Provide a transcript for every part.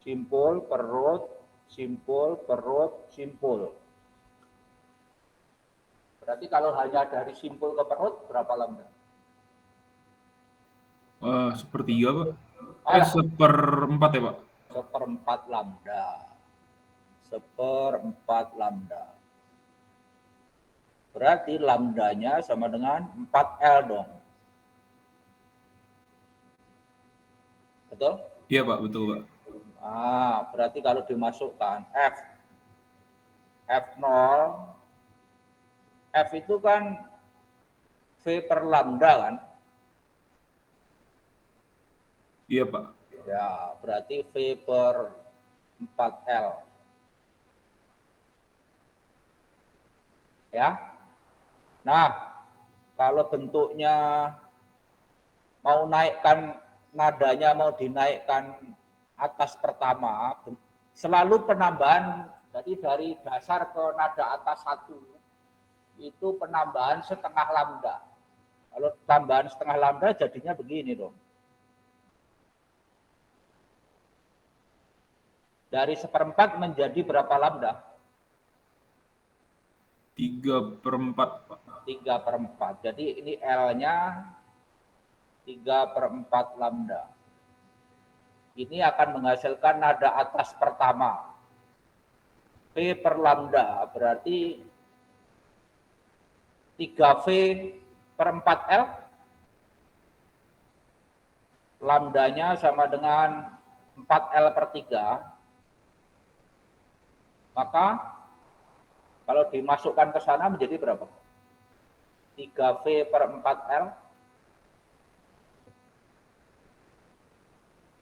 simpul, perut, simpul, perut, simpul. Berarti kalau hanya dari simpul ke perut, berapa lambda? Sepertiga, Pak. Alah, Seperempat ya, Pak? seperempat lambda. Seperempat lambda. Berarti lambdanya sama dengan 4L dong. Betul? Iya, Pak. Betul, Pak. Berarti kalau dimasukkan F0, F itu kan V per lambda kan? Iya, Pak. Ya, berarti V per 4L. Ya. Nah, kalau bentuknya mau naikkan nadanya, mau dinaikkan atas pertama, selalu penambahan, jadi dari dasar ke nada atas 1 itu penambahan setengah lambda. Kalau tambahan setengah lambda jadinya begini dong. Dari seperempat menjadi berapa lambda? 3/4, Pak. 3/4. Jadi ini L-nya 3/4 lambda. Ini akan menghasilkan nada atas pertama. V per lambda berarti 3V per 4L. Lambdanya sama dengan 4L per 3. Maka kalau dimasukkan ke sana menjadi berapa? 3V per 4L.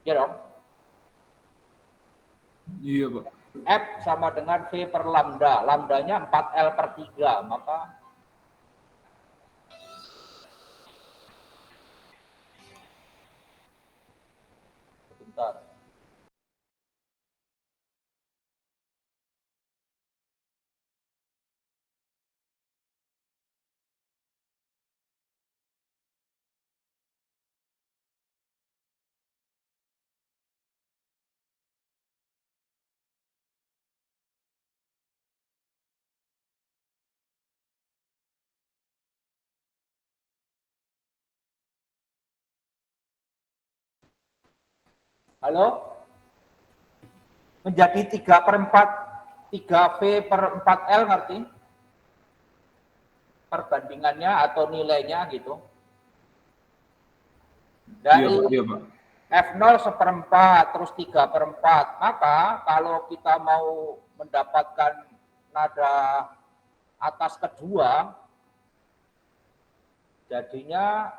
Ya dong? Iya, Pak. F sama dengan V per lambda. Lambdanya 4L per 3. Maka sebentar. Halo? Menjadi 3/4, 3V per 4L ngerti? Perbandingannya atau nilainya gitu. Dari Iya, Pak. F0 seperempat, terus 3/4. Maka kalau kita mau mendapatkan nada atas kedua, jadinya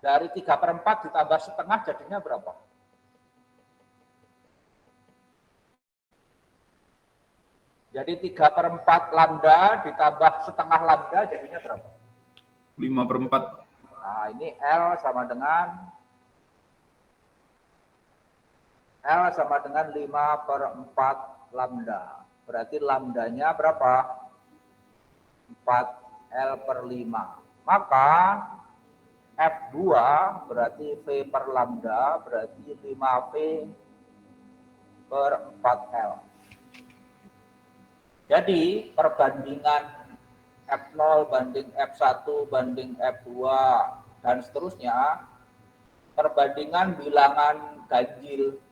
dari 3/4 ditambah setengah jadinya berapa? Jadi 3/4 lambda ditambah setengah lambda jadinya berapa? 5/4. Nah, ini L sama dengan 5/4 lambda. Berarti lambdanya berapa? 4L per 5. Maka F2 berarti V per lambda berarti 5V per 4L. Jadi perbandingan F0 banding F1 banding F2 dan seterusnya, perbandingan bilangan ganjil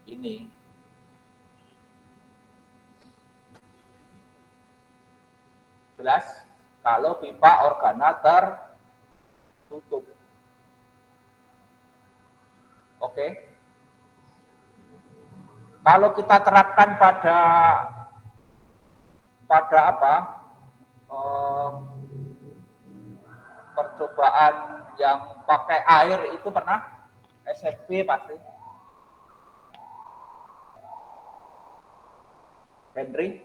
ini jelas kalau pipa organa tertutup. Oke. Kalau kita terapkan pada apa? Percobaan yang pakai air itu pernah SMP pasti. Henry?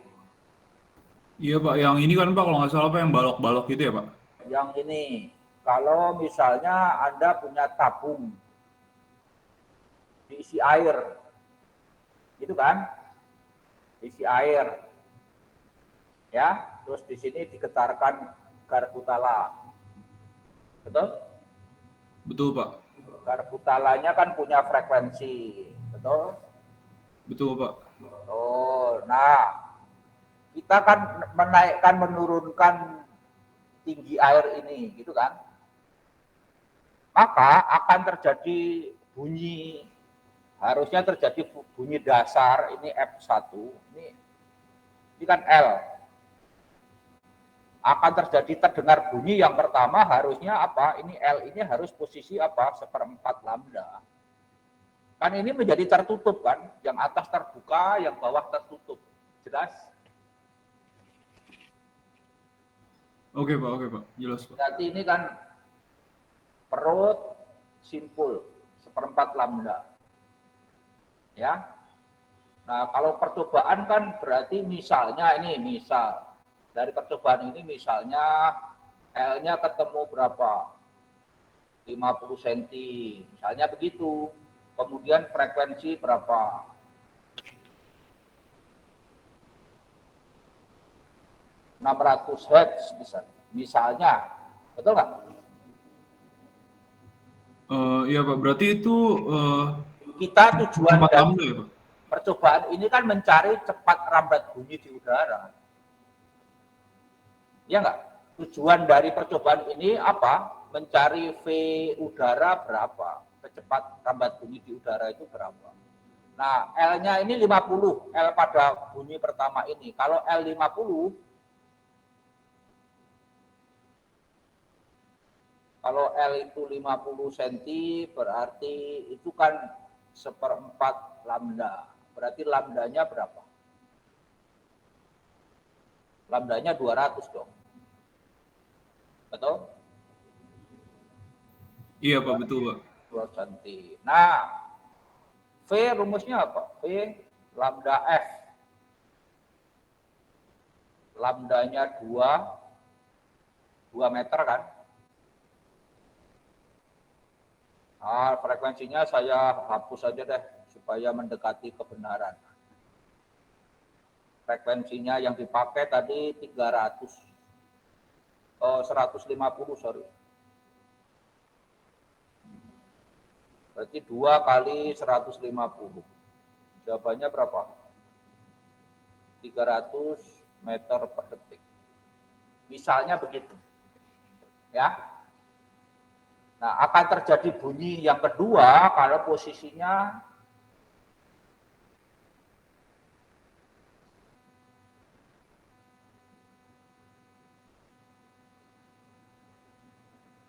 Iya, Pak. Yang ini kan, Pak, kalau nggak salah, Pak, yang balok-balok gitu ya, Pak? Yang ini, kalau misalnya Anda punya tabung diisi air, gitu kan? Diisi air, ya. Terus di sini digetarkan garpu tala, betul? Betul, Pak. Garpu talanya kan punya frekuensi, Betul? Betul, Pak. Oh, nah kita kan menaikkan menurunkan tinggi air ini, gitu kan? Maka akan terjadi bunyi, harusnya terjadi bunyi dasar, ini F1, ini kan L. Akan terdengar bunyi yang pertama harusnya apa? Ini L ini harus posisi apa? 1/4 lambda. Kan ini menjadi tertutup kan? Yang atas terbuka, yang bawah tertutup. Jelas? Oke, Pak. Jelas, Pak. Berarti ini kan perut simpul 1/4 lambda. Ya. Nah, kalau percobaan kan berarti misalnya ini, misal dari percobaan ini misalnya L-nya ketemu berapa? 50 cm, misalnya begitu. Kemudian frekuensi berapa? 600 Hz misalnya. Betul nggak? Iya, Pak. Berarti itu Kita tujuan 4 dari lambda ya, Pak? percobaan ini kan mencari cepat rambat bunyi di udara. Ya nggak? Tujuan dari percobaan ini apa? Mencari V udara berapa? Kecepat rambat bunyi di udara itu berapa? Nah, L-nya ini 50, L pada bunyi pertama ini. Kalau L 50, kalau L itu 50 cm, berarti itu kan 1/4 lambda. Berarti lambdanya berapa? Lambdanya 200 dong. Betul? Iya, Pak. Betul, Pak. 2 cm. Nah, V rumusnya apa? V lambda F. Lambdanya 2 meter kan? Nah, frekuensinya saya hapus saja deh supaya mendekati kebenaran. Frekuensinya yang dipakai tadi 150, sorry. Berarti 2 kali 150. Jawabannya berapa? 300 meter per detik. Misalnya begitu. Ya. Nah, akan terjadi bunyi yang kedua kalau posisinya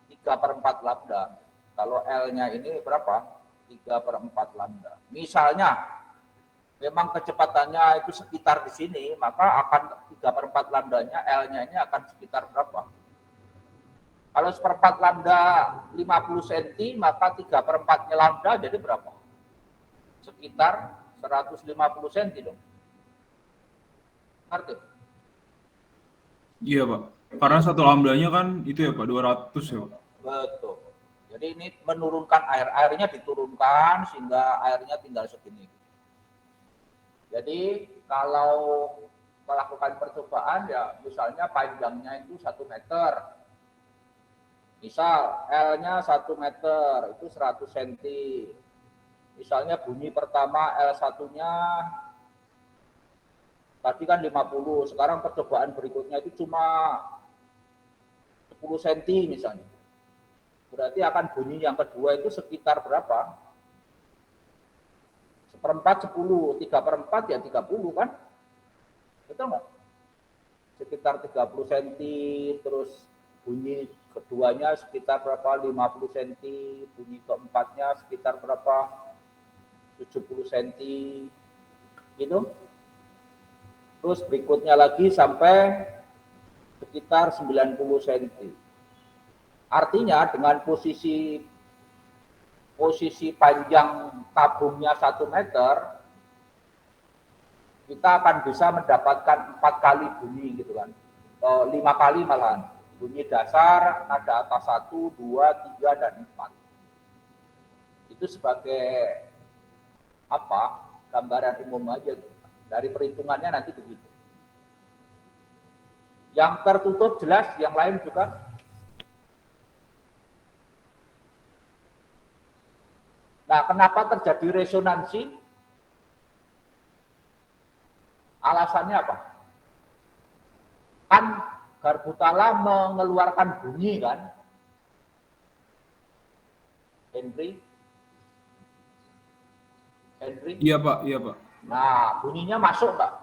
tiga per empat lambda. Kalau L-nya ini berapa? 3/4 lambda. Misalnya, memang kecepatannya itu sekitar di sini, maka akan 3/4 lambdanya, L-nya ini akan sekitar berapa? Kalau 1/4 lambda 50 cm, maka 3/4-nya lambda jadi berapa? Sekitar 150 cm dong. Ngerti? Iya, Pak. Karena satu lambdanya kan itu ya, Pak, 200 ya, Pak. Betul. Jadi ini menurunkan airnya diturunkan sehingga airnya tinggal segini. Jadi kalau melakukan percobaan ya misalnya panjangnya itu 1 meter. Misal L-nya 1 meter itu 100 cm. Misalnya bunyi pertama L1-nya tadi kan 50, sekarang percobaan berikutnya itu cuma 10 cm misalnya. Berarti akan bunyi yang kedua itu sekitar berapa? 1/4 10, 3/4 ya 30 kan? Betul nggak? Sekitar 30 cm, terus bunyi keduanya sekitar berapa? 50 cm, bunyi keempatnya sekitar berapa? 70 cm, gitu. Terus berikutnya lagi sampai sekitar 90 cm. Artinya dengan posisi panjang tabungnya 1 meter, kita akan bisa mendapatkan 4 kali bunyi gitu kan, 5 kali malahan. Bunyi dasar ada atas 1, 2, 3, dan 4. Itu sebagai apa? Gambaran umum aja. Dari perhitungannya nanti begitu. Yang tertutup jelas, yang lain juga. Nah, kenapa terjadi resonansi? Alasannya apa? Kan Garbutala mengeluarkan bunyi kan, Henry? Iya Pak, iya Pak. Nah, bunyinya masuk nggak?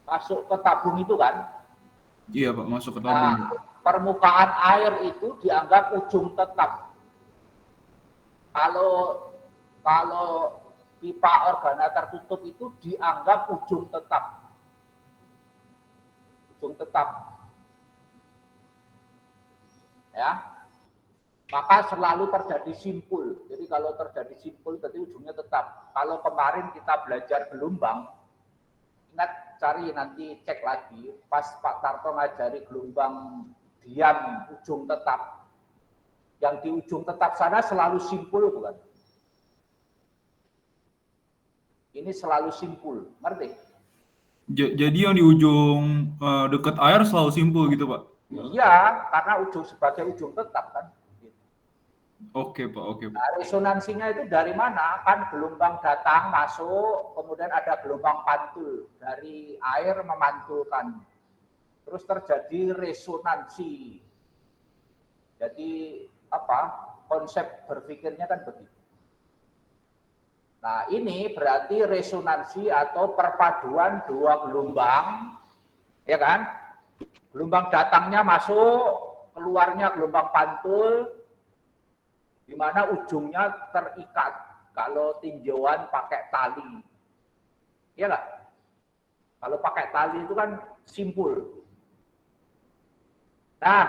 Masuk ke tabung itu kan? Iya Pak, masuk ke tabung. Nah, permukaan air itu dianggap ujung tetap. Kalau kalau pipa organa tertutup itu dianggap ujung tetap. Ujung tetap. Ya. Maka selalu terjadi simpul. Jadi kalau terjadi simpul berarti ujungnya tetap. Kalau kemarin kita belajar gelombang, ingat cari nanti cek lagi, pas Pak Tarto ngajari gelombang diam ujung tetap. Yang di ujung tetap sana selalu simpul bukan? Ini selalu simpul, ngerti? Jadi yang di ujung dekat air selalu simpul gitu Pak? Iya, karena ujung sebagai ujung tetap kan. Oke Pak, oke Pak. Nah, resonansinya itu dari mana? Kan gelombang datang, masuk, kemudian ada gelombang pantul. Dari air memantulkan. Terus terjadi resonansi. Jadi apa? Konsep berpikirnya kan begitu. Nah, ini berarti resonansi atau perpaduan dua gelombang, ya kan? Gelombang datangnya masuk, keluarnya gelombang pantul, di mana ujungnya terikat. Kalau tinjauan pakai tali, ya nggak? Kalau pakai tali itu kan simpul. Nah,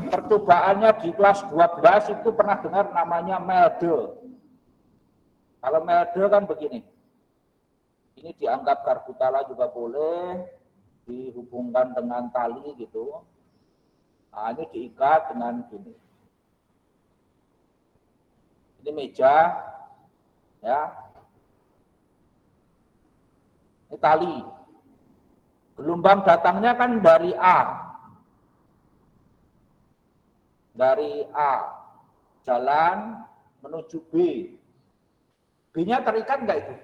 percobaannya di kelas 12 itu pernah dengar namanya melde. Kalau melde kan begini. Ini dianggap Garbutala juga boleh dihubungkan dengan tali gitu. Nah, ini diikat dengan gini. Ini meja, ya. Ini tali. Gelombang datangnya kan dari A. Dari A. Jalan menuju B. B-nya terikat enggak itu?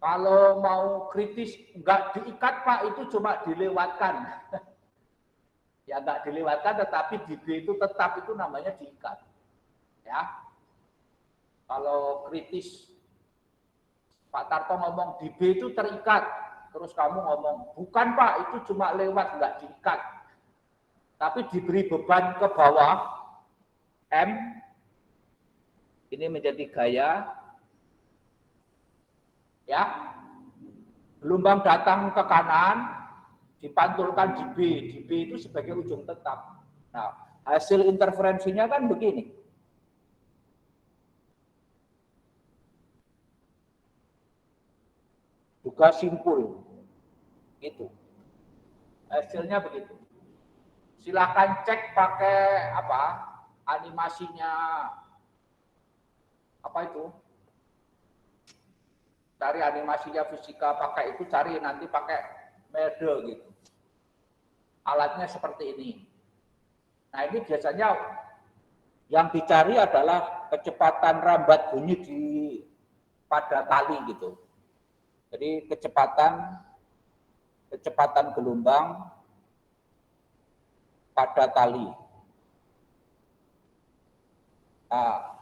Kalau mau kritis enggak diikat Pak, itu cuma dilewatkan. Ya enggak dilewatkan, tetapi di B itu tetap, itu namanya diikat. Ya. Kalau kritis Pak Tarto ngomong di B itu terikat, terus kamu ngomong bukan Pak, itu cuma lewat enggak diikat. Tapi diberi beban ke bawah, M, ini menjadi gaya, ya, gelombang datang ke kanan, dipantulkan di B itu sebagai ujung tetap. Nah, hasil interferensinya kan begini. Juga simpul, gitu. Hasilnya begitu. Silakan cek pakai apa animasinya, apa itu, cari animasinya fisika pakai itu, cari nanti pakai melde gitu. Alatnya seperti ini. Nah, ini biasanya yang dicari adalah kecepatan rambat bunyi pada tali gitu. Jadi kecepatan gelombang pada tali. Nah,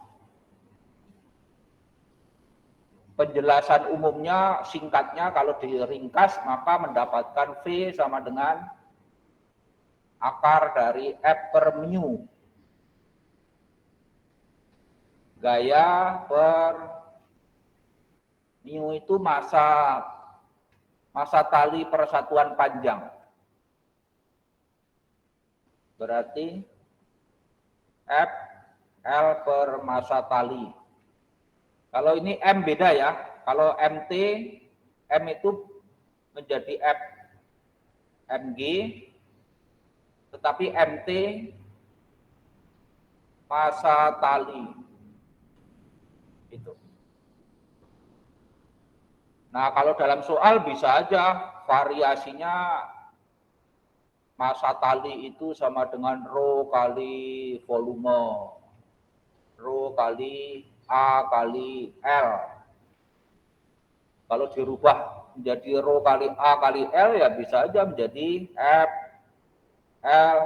penjelasan umumnya singkatnya kalau diringkas maka mendapatkan V sama dengan akar dari F per mu. Gaya per mu itu massa tali per satuan panjang. Berarti F L per massa tali. Kalau ini M beda ya. Kalau MT, M itu menjadi F mg, tetapi MT massa tali. Itu. Nah, kalau dalam soal bisa aja variasinya massa tali itu sama dengan rho kali volume, rho kali A kali L. Kalau dirubah menjadi rho kali A kali L ya bisa aja menjadi F, L,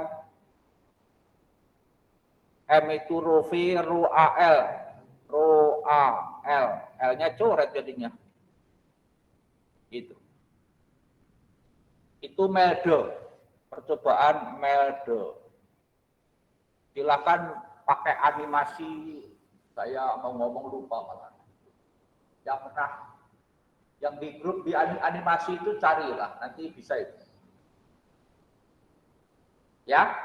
M itu rho V, rho AL, rho AL, L-nya coret jadinya. Itu Melde, percobaan Melde. Silakan pakai animasi, saya mau ngomong lupa malah. Yang di grup di animasi itu carilah, nanti bisa itu. Ya,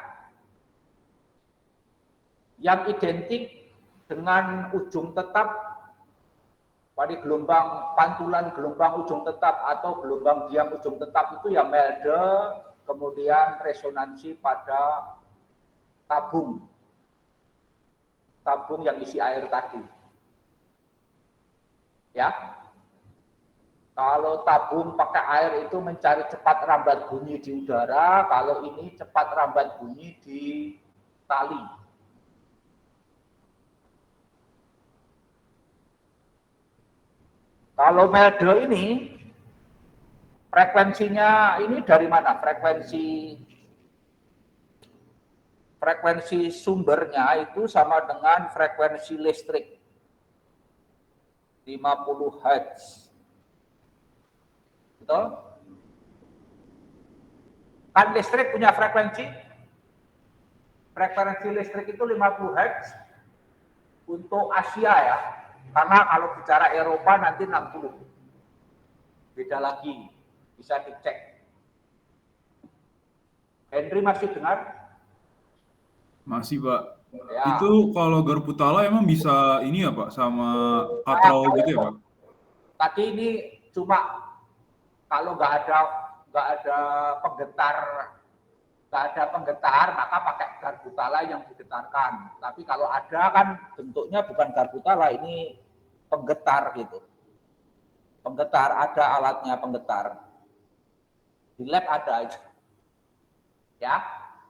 yang identik dengan ujung tetap pada gelombang pantulan gelombang ujung tetap atau gelombang diam ujung tetap itu ya Melde, kemudian resonansi pada tabung yang isi air tadi. Ya, kalau tabung pakai air itu mencari cepat rambat bunyi di udara, kalau ini cepat rambat bunyi di tali. Kalau Melde ini frekuensinya ini dari mana? Frekuensi sumbernya itu sama dengan frekuensi listrik 50 Hz. Betul? Kan listrik punya frekuensi listrik itu 50 Hz untuk Asia ya. Karena kalau bicara Eropa nanti 60. Beda lagi, bisa dicek. Henry masih dengar? Masih, Pak. Ya. Itu kalau garpu tala emang bisa ini ya, Pak, sama katrol gitu ya, Pak? Tadi ini cuma kalau nggak ada penggetar, maka pakai garpu tala yang digetarkan. Tapi kalau ada kan bentuknya bukan garpu tala, ini penggetar gitu. Penggetar, ada alatnya penggetar. Di lab ada aja. Ya,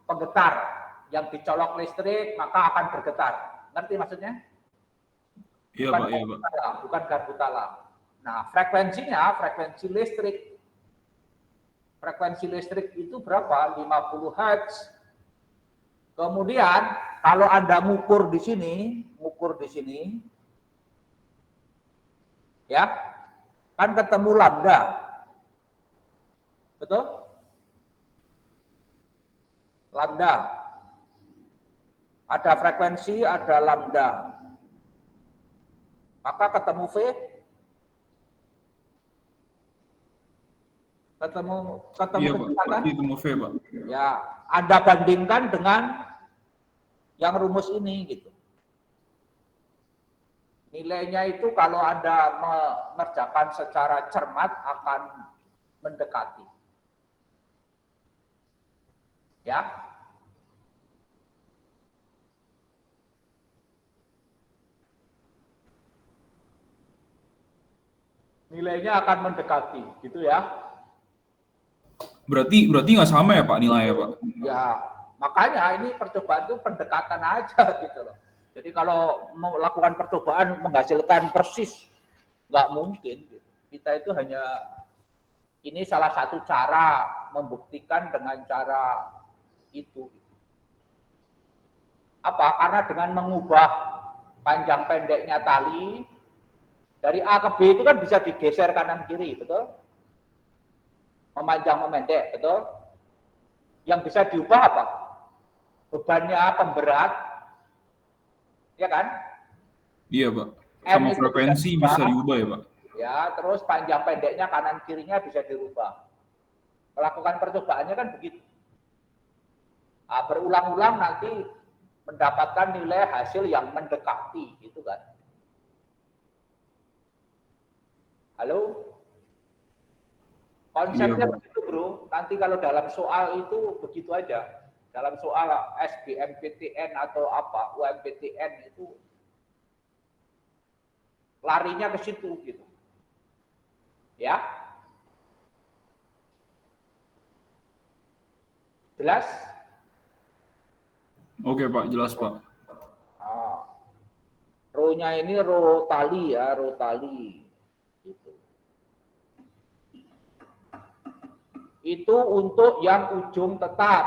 penggetar yang dicolok listrik maka akan bergetar. Ngerti maksudnya? Iya, Pak, iya, Pak. Bukan garpu tala. Nah, frekuensinya, frekuensi listrik itu berapa? 50 Hz. Kemudian kalau Anda ngukur di sini, ya, kan ketemu lambda. Betul? Lambda. Ada frekuensi, ada lambda. Maka ketemu V, ketemu Iya, kecepatan. Pak. Ketemu V, Pak. Ya, Anda bandingkan dengan yang rumus ini gitu. Nilainya itu kalau Anda mengerjakan secara cermat akan mendekati. Ya. Nilainya akan mendekati, gitu ya. Berarti nggak sama ya, Pak, nilainya, Pak? Ya, makanya ini percobaan itu pendekatan aja gitu loh. Jadi kalau melakukan percobaan menghasilkan persis, nggak mungkin. Kita itu hanya, ini salah satu cara membuktikan dengan cara itu. Apa? Karena dengan mengubah panjang pendeknya tali, dari A ke B itu kan bisa digeser kanan kiri, betul? Memanjang memendek, betul? Yang bisa diubah apa? Bebannya pemberat, ya kan? Iya, Pak. Sama frekuensi bisa diubah ya, Pak? Ya, terus panjang pendeknya kanan kirinya bisa dirubah. Melakukan percobaannya kan begitu. Nah, berulang-ulang nanti mendapatkan nilai hasil yang mendekati, gitu kan? Halo? Konsepnya begitu, bro. Nanti kalau dalam soal itu begitu aja. Dalam soal SBMPTN atau apa, UMPTN itu larinya ke situ gitu. Ya. Jelas? Oke Pak, jelas Pak. Ah. Rho-nya ini rho tali ya, rho tali. Gitu. Itu untuk yang ujung tetap.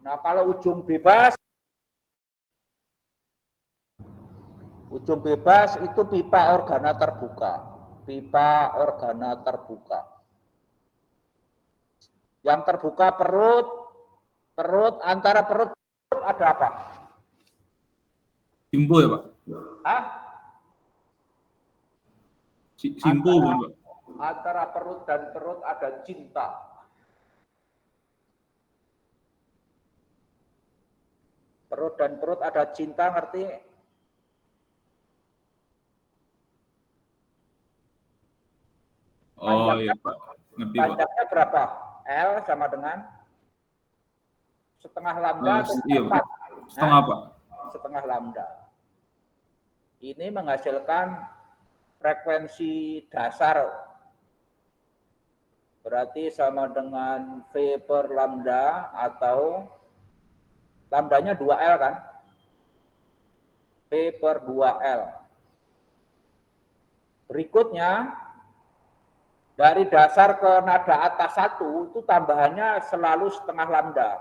Nah, kalau ujung bebas itu pipa organa terbuka. Pipa organa terbuka. Yang terbuka perut, antara perut ada apa? Simpul ya Pak? Hah? Simpul bukan Pak? Antara perut dan perut ada cinta. Perut dan perut ada cinta, ngerti? Oh iya Pak, ngerti Pak. Panjangnya berapa? L sama dengan setengah lambda atau Iya Pak, 4? setengah Pak. Setengah lambda. Ini menghasilkan frekuensi dasar. Berarti sama dengan V per lambda atau lambdanya 2L kan? V per 2L. Berikutnya, dari dasar ke nada atas 1, itu tambahannya selalu setengah lambda.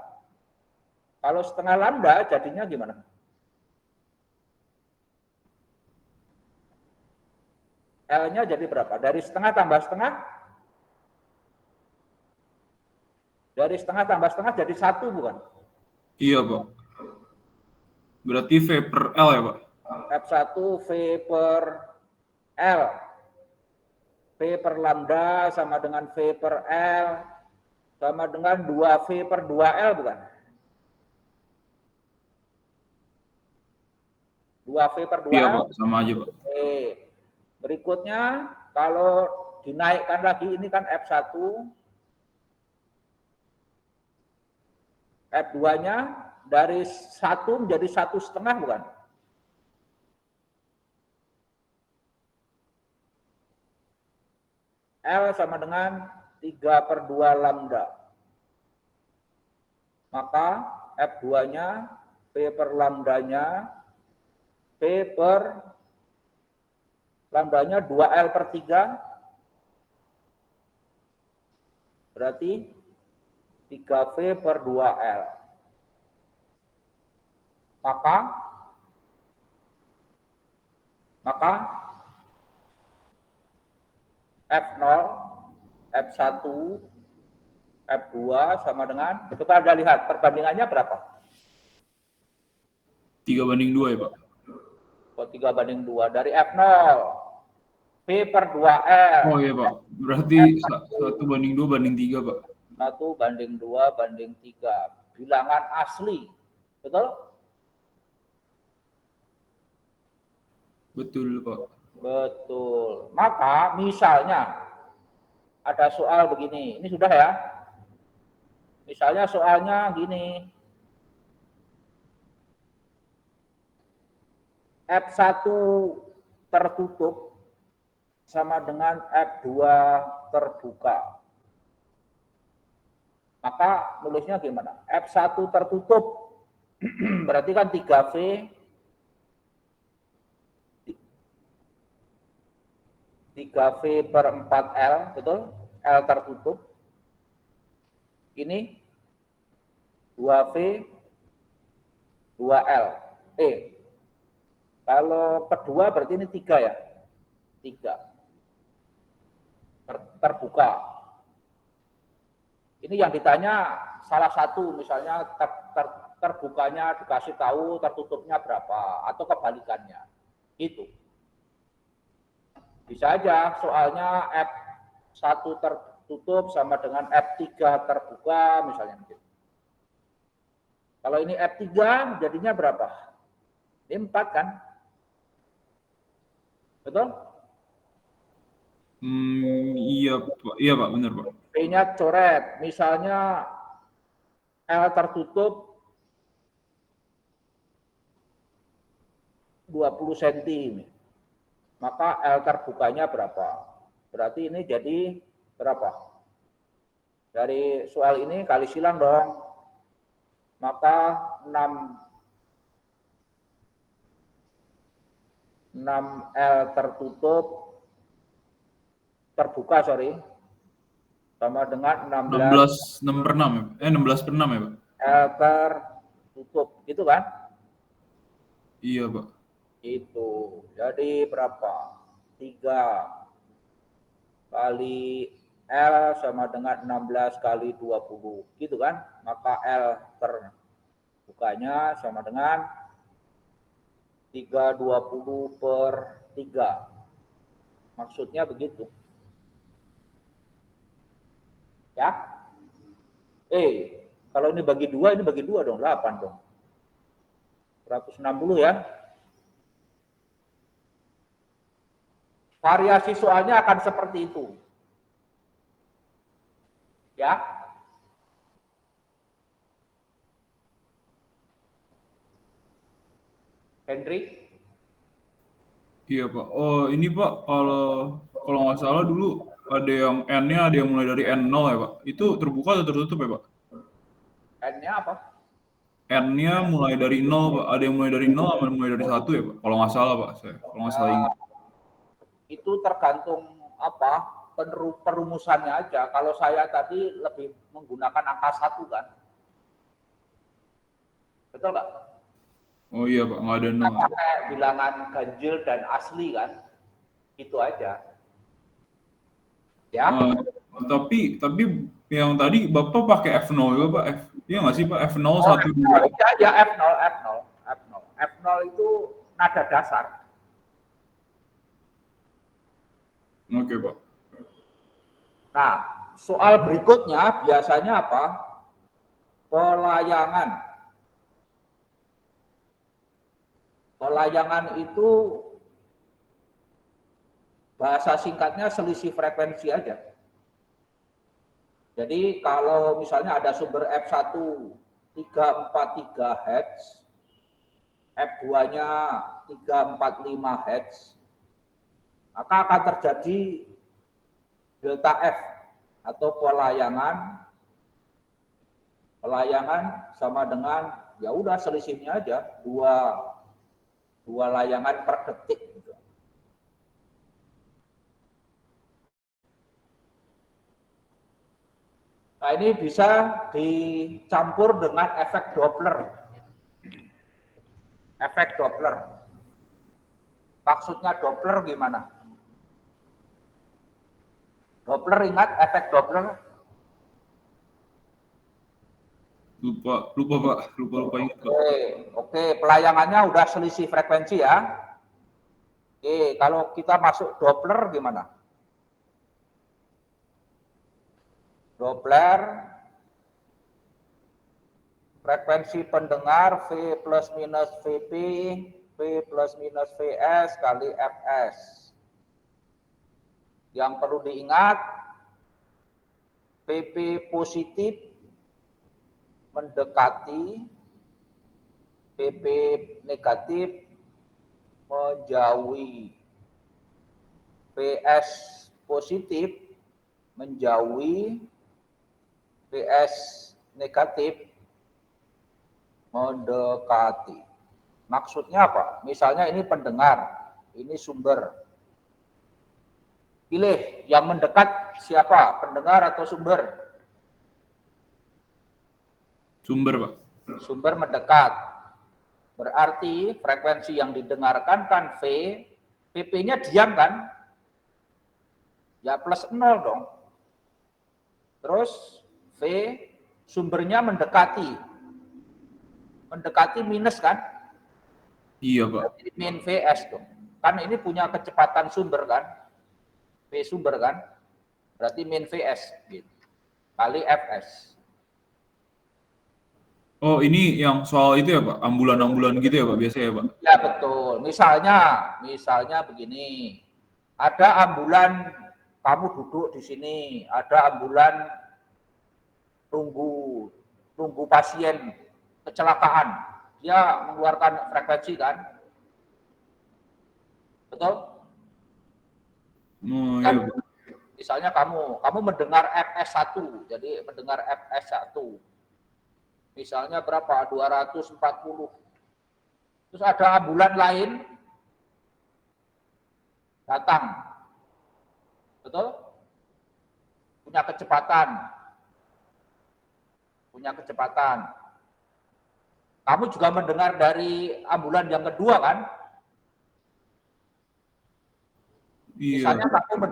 Kalau setengah lambda, jadinya gimana? L-nya jadi berapa? Dari setengah tambah setengah? Dari setengah tambah setengah jadi 1 bukan? Iya Pak. Berarti V per L ya Pak? F1 V per L. V per lambda sama dengan V per L sama dengan 2V per 2L bukan? 2V per 2L? Iya Pak, sama aja Pak. Oke. Berikutnya, kalau dinaikkan lagi, ini kan F1, F2-nya dari 1 menjadi 1,5 bukan? L sama dengan 3 per 2 lambda. Maka F2-nya, P per lambdanya, P per lambdanya 2L per 3, berarti 3V per 2L. Maka F0, F1, F2 sama dengan, coba Anda lihat perbandingannya berapa? 3:2 ya Pak? Oh, 3:2 dari F0. P per 2L. Oh iya Pak, berarti 1:2:3 Pak? 1:2:3. Bilangan asli. Betul? Betul Pak. Betul. Maka misalnya ada soal begini. Ini sudah ya. Misalnya soalnya gini. F1 tertutup sama dengan F2 terbuka. Maka nulisnya gimana? F1 tertutup berarti kan 3V 3V per 4L, betul? L tertutup. Ini 2V 2L. Kalau kedua berarti ini 3 ya? 3. Terbuka. Ini yang ditanya salah satu, misalnya terbukanya dikasih tahu, tertutupnya berapa, atau kebalikannya. Itu. Bisa aja soalnya F1 tertutup sama dengan F3 terbuka, misalnya. Kalau ini F3 jadinya berapa? Ini 4 kan? Betul? Iya Pak, benar Pak. P-nya coret, misalnya L tertutup 20 cm. Maka L terbukanya berapa? Berarti ini jadi berapa? Dari soal ini kali silang dong. maka 6L terbuka sama dengan 16 16 6 per 6 ya? 16 per 6 ya, Pak? L tertutup, gitu kan? Iya, Pak. Itu. Jadi berapa? 3 kali L sama dengan 16 kali 20, gitu kan? Maka L terbukanya sama dengan 320 per 3. Maksudnya begitu. Ya. Kalau ini bagi 2, ini bagi 2 dong, 8 dong. 160 ya. Variasi soalnya akan seperti itu. Ya. Henry? Iya, Pak. Oh, ini Pak, kalau nggak salah dulu ada yang N-nya ada yang mulai dari N0 ya, Pak. Itu terbuka atau tertutup ya, Pak? N-nya apa? N-nya mulai dari 0, Pak. Ada yang mulai dari 0 sama mulai dari 1 ya, Pak? Kalau nggak salah, Pak. Kalau nggak salah ingat. Itu tergantung perumusannya aja. Kalau saya tadi lebih menggunakan angka 1 kan. Betul nggak? Oh iya, Pak. Nggak ada 0. Pakai bilangan ganjil dan asli kan. Itu aja. Ya. Tapi yang tadi Bapak pakai F0 juga, Pak. Iya nggak sih, Pak? F0 Oh, 1 2. ya F0 itu nada dasar. Oke, Pak. Nah, soal berikutnya biasanya apa? Pelayangan. Pelayangan itu bahasa singkatnya selisih frekuensi aja. Jadi kalau misalnya ada sumber F1 343 Hz, F2-nya 345 Hz, maka akan terjadi delta F atau pelayangan sama dengan ya udah selisihnya aja dua layangan per detik. Nah, ini bisa dicampur dengan efek Doppler. Efek Doppler. Maksudnya Doppler gimana? Doppler, ingat efek Doppler? Lupa Pak. Lupa ingat, Pak. Oke, pelayangannya udah selisih frekuensi ya. Kalau kita masuk Doppler gimana? Doppler frekuensi pendengar V plus minus VP, V plus minus VS kali Fs. Yang perlu diingat, PP positif mendekati, PP negatif menjauhi. PS positif menjauhi, PS negatif mendekati. Maksudnya apa? Misalnya ini pendengar, ini sumber. Pilih yang mendekat siapa? Pendengar atau sumber? Sumber, Pak. Sumber mendekat. Berarti frekuensi yang didengarkan kan V, PP-nya diam kan? Ya plus 0 dong. Terus V, sumbernya mendekati. Mendekati minus kan? Iya, Pak. Jadi min VS dong. Kan ini punya kecepatan sumber kan? V sumber kan? Berarti min VS gitu. Kali Fs. Oh, ini yang soal itu ya, Pak? Ambulan-ambulan gitu ya, Pak? Biasanya ya, Pak? Ya betul. Misalnya begini. Ada ambulan kamu duduk di sini, ada ambulan tunggu pasien kecelakaan. Dia mengeluarkan frekuensi kan? Betul? Oh, Kan, iya, Pak. misalnya kamu mendengar Fs1, jadi mendengar Fs1. Misalnya berapa? 240. Terus ada ambulan lain datang. Betul? Punya kecepatan. Kamu juga mendengar dari ambulan yang kedua kan? Iya. Misalnya kamu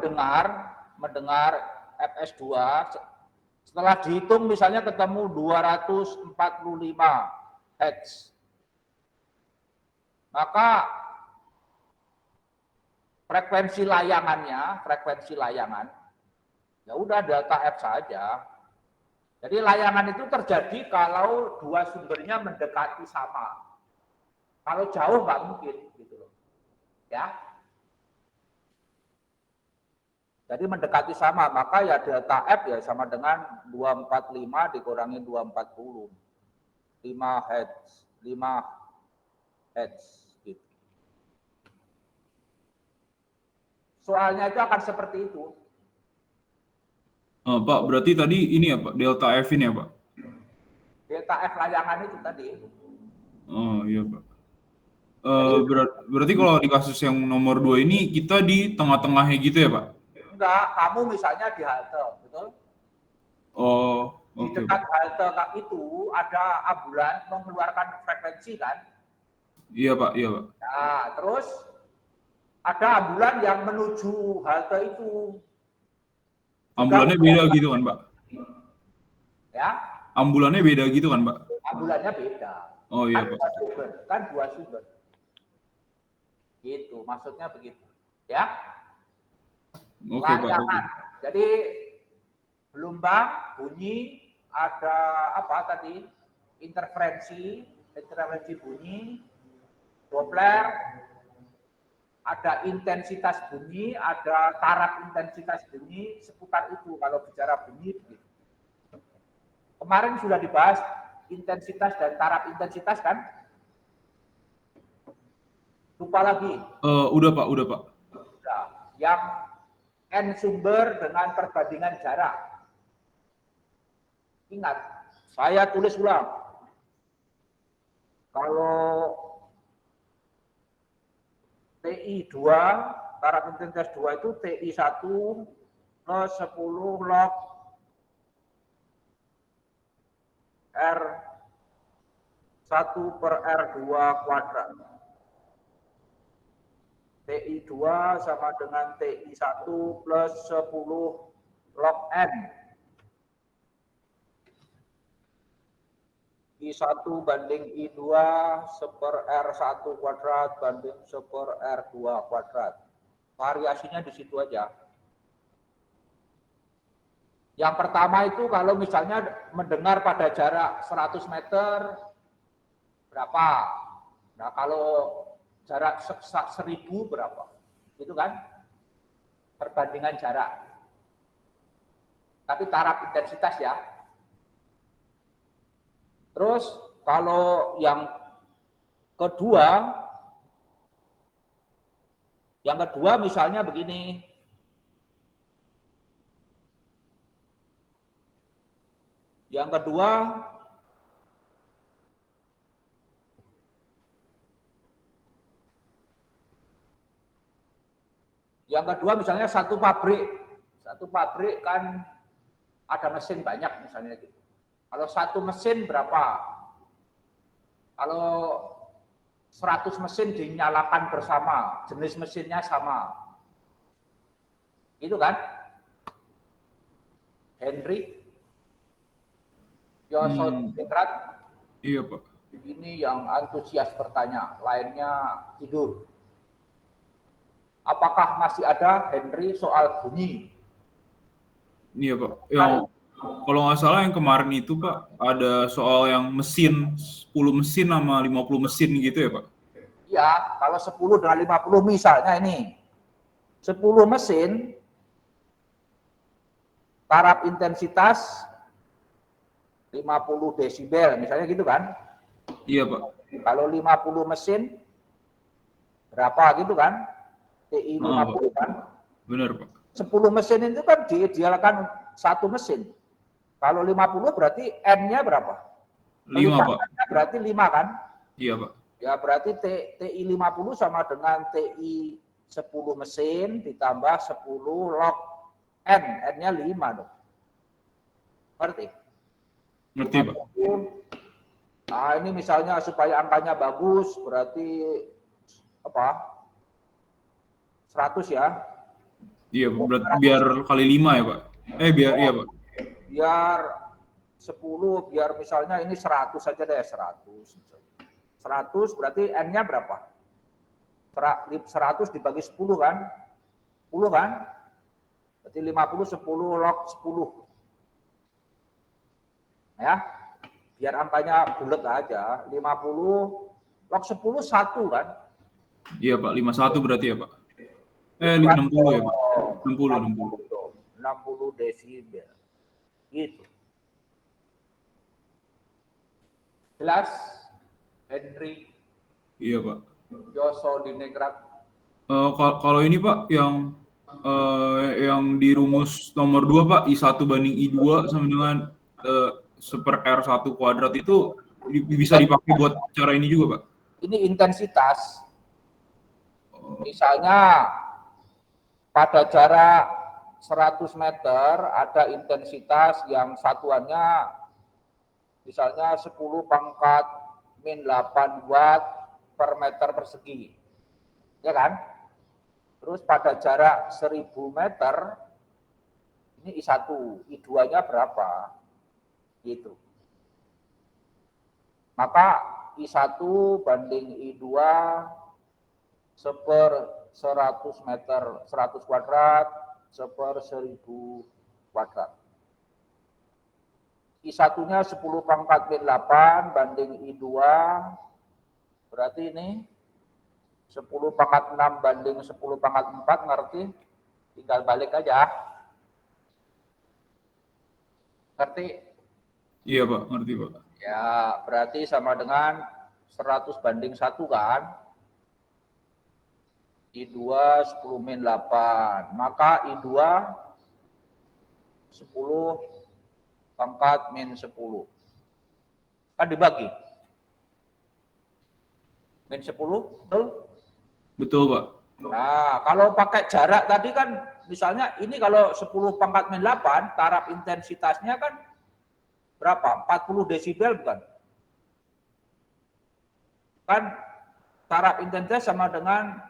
mendengar FS2, setelah dihitung misalnya ketemu 245 Hz. Maka frekuensi layangan, ya udah delta F saja. Jadi layangan itu terjadi kalau dua sumbernya mendekati sama. Kalau jauh nggak mungkin, gitu loh. Ya. Jadi mendekati sama, maka ya delta F ya sama dengan 245 dikurangi 240. 5 Hz, 5 Hz. Gitu. Soalnya itu akan seperti itu. Pak, berarti tadi ini ya Pak, delta F ini ya Pak? Delta F layangan itu tadi. Oh iya Pak. Jadi Berarti kalau di kasus yang nomor 2 ini kita di tengah-tengahnya gitu ya Pak? enggak, kamu misalnya di halte, betul? Oh, Di oke dekat Pak. halte itu ada ambulan mengeluarkan frekuensi kan? Iya Pak, iya Pak. Nah, terus ada ambulan yang menuju halte itu. Juga Ambulannya beda gitu kan Pak? ya, Ambulannya beda gitu kan Pak? ambulannya beda. Oh iya Pak. Kan dua sumber. Gitu, maksudnya begitu. Ya, Oke Pak. layangan. Jadi gelombang bunyi ada apa tadi? Interferensi bunyi, Doppler, ada intensitas bunyi, ada taraf intensitas bunyi, seputar itu kalau bicara bunyi begitu. Kemarin sudah dibahas intensitas dan taraf intensitas kan? Lupa lagi. Udah Pak, udah Pak. Sudah. Yang N sumber dengan perbandingan jarak. Ingat, saya tulis ulang. Kalau TI 2, taraf intensitas 2 itu TI 1 plus 10 log R1 per R2 kuadrat. TI 2 sama dengan TI 1 plus 10 log N. I1 banding I2 seper R1 kuadrat banding seper R2 kuadrat. Variasinya di situ aja. Yang pertama itu kalau misalnya mendengar pada jarak 100 meter, berapa? Nah kalau jarak 1000 berapa? Itu kan perbandingan jarak. Tapi taraf intensitas ya. Terus kalau yang kedua misalnya begini. Yang kedua misalnya satu pabrik kan ada mesin banyak misalnya gitu. Kalau satu mesin berapa? Kalau 100 mesin dinyalakan bersama, jenis mesinnya sama. Itu kan? Henry, Yosodrat, Iya Pak. ini yang antusias bertanya, lainnya tidur. Apakah masih ada Henry soal bunyi? Iya Pak. Yang kalau nggak salah yang kemarin itu Pak, ada soal yang mesin, 10 mesin sama 50 mesin gitu ya Pak? Iya, kalau 10 dengan 50 misalnya ini. 10 mesin, taraf intensitas 50 desibel, misalnya gitu kan? Iya Pak. Kalau 50 mesin, berapa gitu kan? TI 50 kan? Benar Pak. 10 mesin itu kan diidealkan satu mesin. Kalau 50 berarti N-nya berapa? 5 Pak. Berarti 5 kan? Iya Pak. Ya berarti TI 50 sama dengan TI 10 mesin ditambah 10 log N. N-nya 5 dong. Ngerti? Ngerti Pak. Nah ini misalnya supaya angkanya bagus berarti apa? 100 ya. Iya, biar kali 5 ya Pak. Biar iya Pak. Biar 10, biar misalnya ini 100 saja deh, 100. 100 berarti N-nya berapa? 100 dibagi 10 kan? 10 kan? Berarti 50, 10 log 10. Ya, biar angkanya bulat aja. 50 log 10 1 kan? Iya Pak, 51 berarti ya Pak. 60 ya Pak. 60 desibel. Gitu. Jelas? Henry Iya Pak. Yosodiningrat. Kalau ini Pak yang di rumus nomor 2 Pak, I1 banding I2 sama dengan 1/R1 kuadrat itu bisa dipakai buat cara ini juga Pak? Ini intensitas. Misalnya pada jarak 100 meter ada intensitas yang satuannya misalnya 10 pangkat min 8 watt per meter persegi. Ya kan? Terus pada jarak 1000 meter ini I1, I2-nya berapa? Gitu. Maka I1 banding I2 seper 100 meter, 100 kuadrat, seper 1000 kuadrat. I1-nya 10 pangkat min 8 banding I2, berarti ini 10 pangkat 6 banding 10 pangkat 4, ngerti? Tinggal balik aja. Ngerti? Iya Pak, ngerti Pak. Ya, berarti sama dengan 100 banding 1 kan? I2 10 min 8. Maka I2 10 pangkat min 10. Kan dibagi. Min 10, betul? Betul Pak. Nah, kalau pakai jarak tadi kan, misalnya ini kalau 10 pangkat min 8, taraf intensitasnya kan berapa? 40 desibel bukan? Kan taraf intensitas sama dengan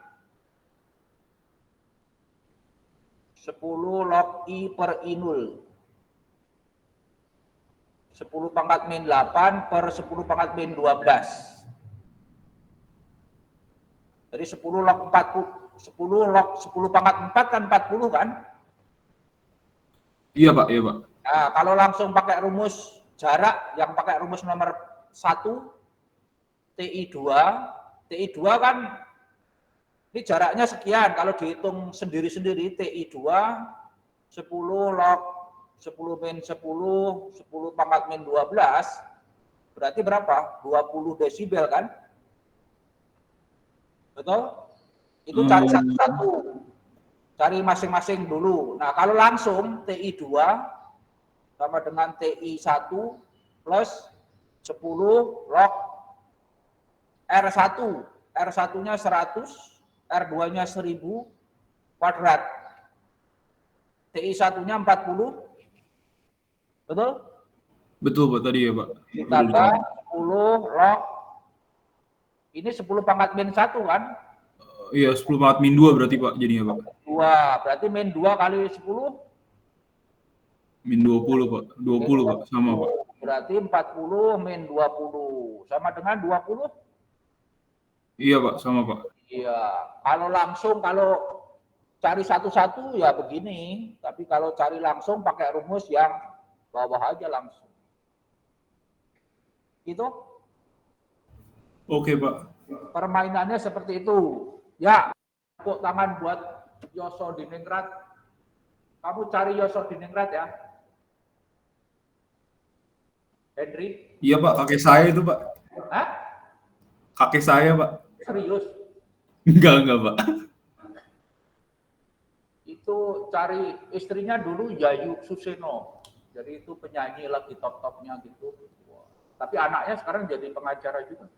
10 log I per I0. 10 pangkat min 8 per 10 pangkat min 12. Jadi 10 log 40, 10 log 10 pangkat 4 kan 40 kan? Iya Pak, iya Pak. Nah, kalau langsung pakai rumus jarak yang pakai rumus nomor 1 TI2, TI2 kan ini jaraknya sekian, kalau dihitung sendiri-sendiri TI2 10 log 10 min 10, 10 pangkat min 12, berarti berapa? 20 desibel kan? Betul? Itu cari satu-satu. Cari masing-masing dulu. Nah, kalau langsung TI2 sama dengan TI1 plus 10 log R1. R1-nya 100, R2-nya 1000 kuadrat. TI1-nya 40. Betul? Betul Pak tadi ya Pak. Ditambah 10 log. Ini 10 pangkat min 1 kan? Iya, 10 pangkat min 2 berarti Pak jadinya Pak. 2, berarti min 2 kali 10? Min 20 Pak. 20 Pak, sama Pak. Berarti 40 min 20. Sama dengan 20? Iya Pak, sama Pak. Iya, kalau langsung, kalau cari satu-satu ya begini. Tapi kalau cari langsung pakai rumus yang bawah aja langsung. Gitu? Oke Pak. Permainannya seperti itu. Ya, tepuk tangan buat Yosodiningrat. Kamu cari Yosodiningrat ya. Henry? Iya Pak, kakek saya itu Pak. Hah? Kakek saya Pak. Serius? Enggak Pak. Itu cari istrinya dulu Yayu Suseno. Jadi itu penyanyi lagi top-topnya gitu. Tapi anaknya sekarang jadi pengacara juga.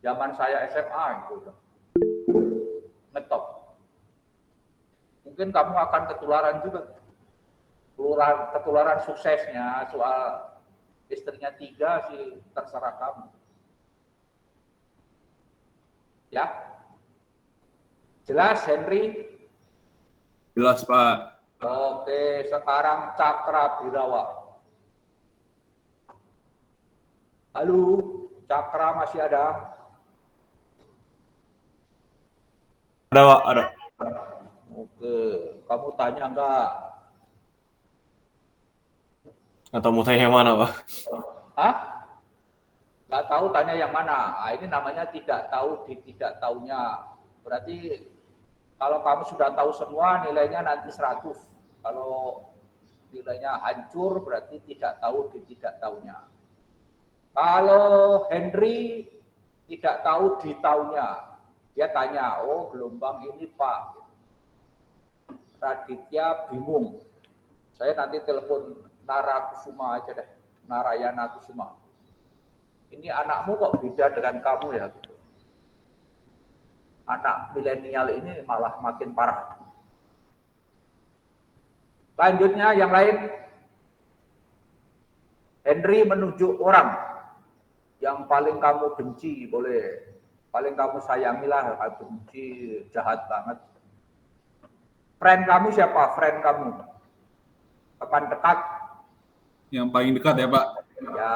Zaman saya SMA itu udah ngetop. Mungkin kamu akan ketularan juga. Ketularan suksesnya soal istrinya 3 sih terserah kamu. Ya, jelas Henry? Jelas Pak. Oke, sekarang Cakra Birawa. Halo, Cakra masih ada? Ada Pak, ada. Oke, kamu tanya enggak? Atau mau tanya yang mana Pak? Hah? Nggak tahu tanya yang mana. Nah, ini namanya tidak tahu di tidak tahunya. Berarti kalau kamu sudah tahu semua nilainya nanti 100. Kalau nilainya hancur berarti tidak tahu di tidak tahunya. Kalau Henry tidak tahu di tahunya, dia tanya, oh gelombang ini Pak. Raditya bingung. Saya nanti telepon Narakusuma aja deh, Narayana Kusuma. Ini anakmu kok beda dengan kamu ya? Anak milenial ini malah makin parah. Selanjutnya yang lain, Henry menunjuk orang yang paling kamu benci, boleh. Paling kamu sayangilah, kamu benci, jahat banget. Friend kamu siapa? Friend kamu? Teman dekat? Yang paling dekat ya Pak. Ya.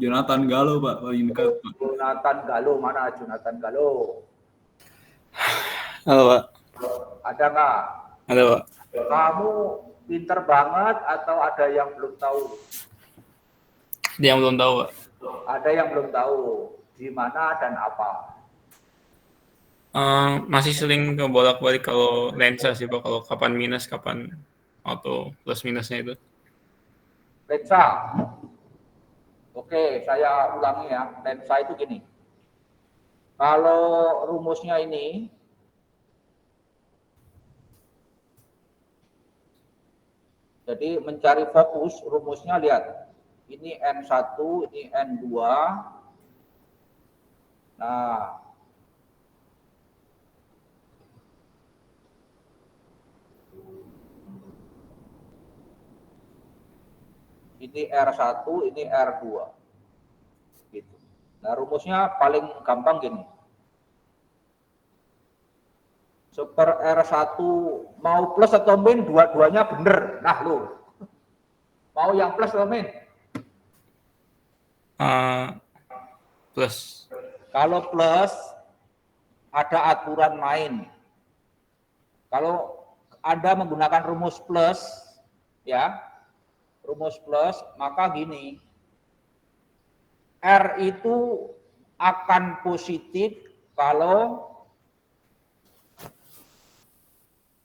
Jonathan Galo Pak, paling dekat Pak. Jonathan Galo, mana Jonathan Galo? Halo Pak. Ada nggak? Ada Pak. Kamu pinter banget atau ada yang belum tahu? Dia yang belum tahu Pak. Ada yang belum tahu di mana dan apa? Masih sering kebolak-balik kalau lensa sih Pak, kalau kapan minus, kapan auto plus minusnya itu. Lensa. Oke, saya ulangi ya. Lensa itu gini. Kalau rumusnya ini, jadi mencari fokus, rumusnya lihat. Ini N1, ini N2. Nah, ini R1, ini R2. Gitu. Nah, rumusnya paling gampang gini. Super R1 mau plus atau min, dua-duanya bener. Nah, lu. Mau yang plus atau min? Plus. Kalau plus, ada aturan main. Kalau Anda menggunakan rumus plus, ya, rumus plus, maka gini, R itu akan positif kalau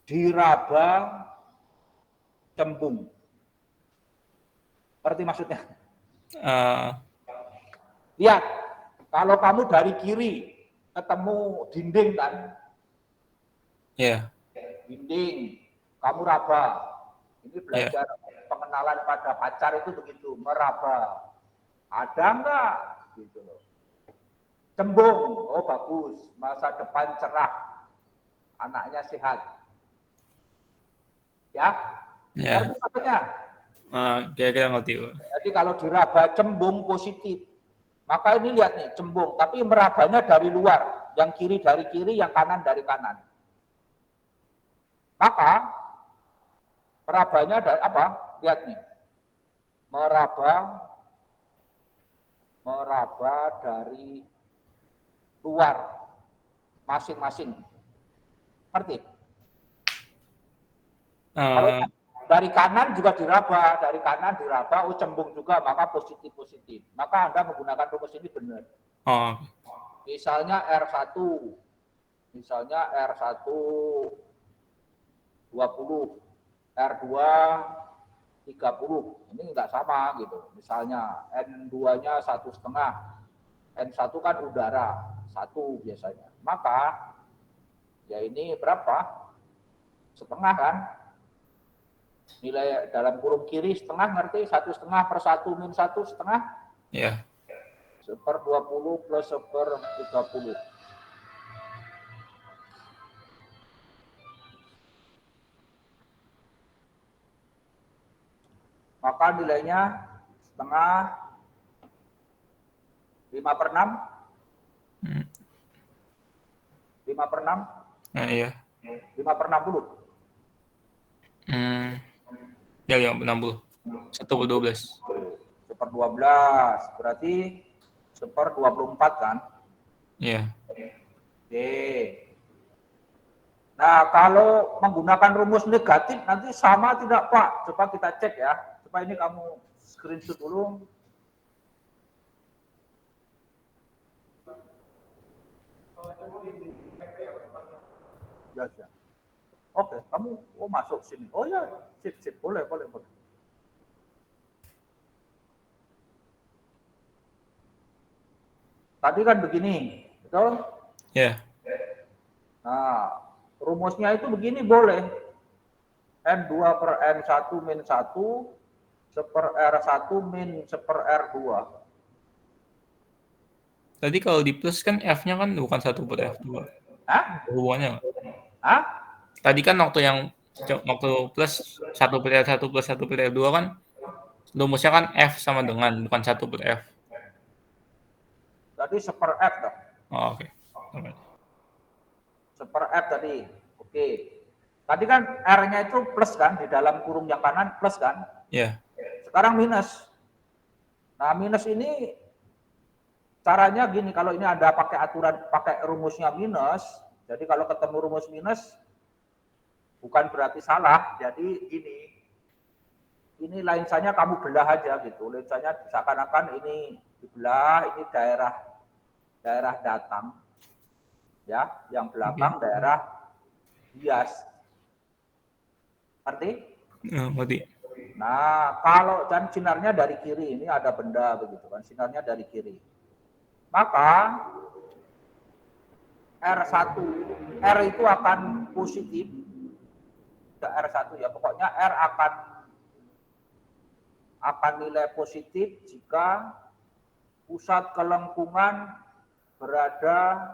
diraba cembung. Ngerti maksudnya? Lihat, kalau kamu dari kiri ketemu dinding kan? Iya. Dinding, kamu raba. Ini belajar pengenalan pada pacar itu begitu, meraba. Ada enggak? Gitu loh. Cembung, oh bagus, masa depan cerah, anaknya sehat. Ya? Ya. Maksudnya? Kira-kira ngerti. Jadi kalau diraba cembung positif, maka ini lihat nih cembung, tapi merabanya dari luar, yang kiri dari kiri, yang kanan dari kanan. Maka merabanya dari apa? Lihat nih, meraba dari luar masing-masing. Ngerti? Kalau dari kanan juga diraba, oh cembung juga, maka positif. Maka Anda menggunakan rumus ini benar. Misalnya R1 20, R2 30, ini enggak sama gitu. Misalnya N2-nya 1,5, N1 kan udara, 1 biasanya. Maka ya ini berapa? Setengah kan? Nilai dalam kurung kiri setengah, ngerti? 1,5 per 1 min 1 setengah. Ya. 1/20 plus 1/30. Maka nilainya setengah 5/6. Hmm. 5/6. Nah, iya. 5/60. Ya, 60. 1/12. 1/12. Berarti 1/24 kan? Iya. Oke. Nah, kalau menggunakan rumus negatif nanti sama tidak, Pak? Coba kita cek ya. Coba ini kamu screenshot dulu. Ya, ya. Oke, kamu masuk sini. Oh ya, sip. Boleh. Tadi kan begini, betul? Ya. Nah, rumusnya itu begini boleh. N2/N1 min 1 1/R1 min 1/R2. Tadi kalau di plus kan F-nya kan bukan 1/F2. Hah? Hubungannya nggak? Hah? Tadi kan waktu plus 1/R1 plus 1/R2 kan rumusnya kan F sama dengan, bukan 1/F. Tadi 1/F dong. Oh, oke. 1/F tadi. Oke. Tadi kan R-nya itu plus kan, di dalam kurung yang kanan plus kan. Ya. Sekarang minus. Nah, minus ini caranya gini, kalau ini ada pakai rumusnya minus, jadi kalau ketemu rumus minus bukan berarti salah. Jadi ini lensanya kamu belah aja gitu. Lensanya seakan-akan ini dibelah, ini daerah datang. Ya, yang belakang daerah bias. Ngerti? Ngerti. Nah, kalau dan sinarnya dari kiri, ini ada benda begitu kan, sinarnya dari kiri. Maka R itu akan positif. R1 ya, pokoknya R akan nilai positif jika pusat kelengkungan berada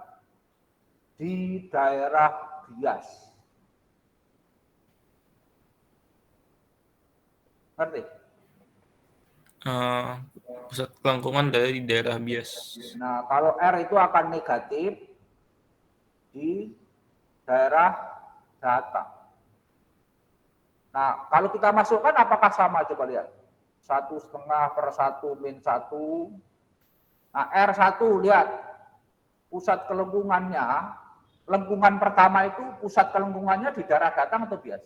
di daerah bias. Ngerti? Pusat kelengkungan dari daerah bias. Nah, kalau R itu akan negatif di daerah datang. Nah, kalau kita masukkan apakah sama? Coba lihat. 1/2/1 min 1. Nah, R1 lihat. Pusat kelengkungannya, lengkungan pertama itu pusat kelengkungannya di daerah datang atau bias?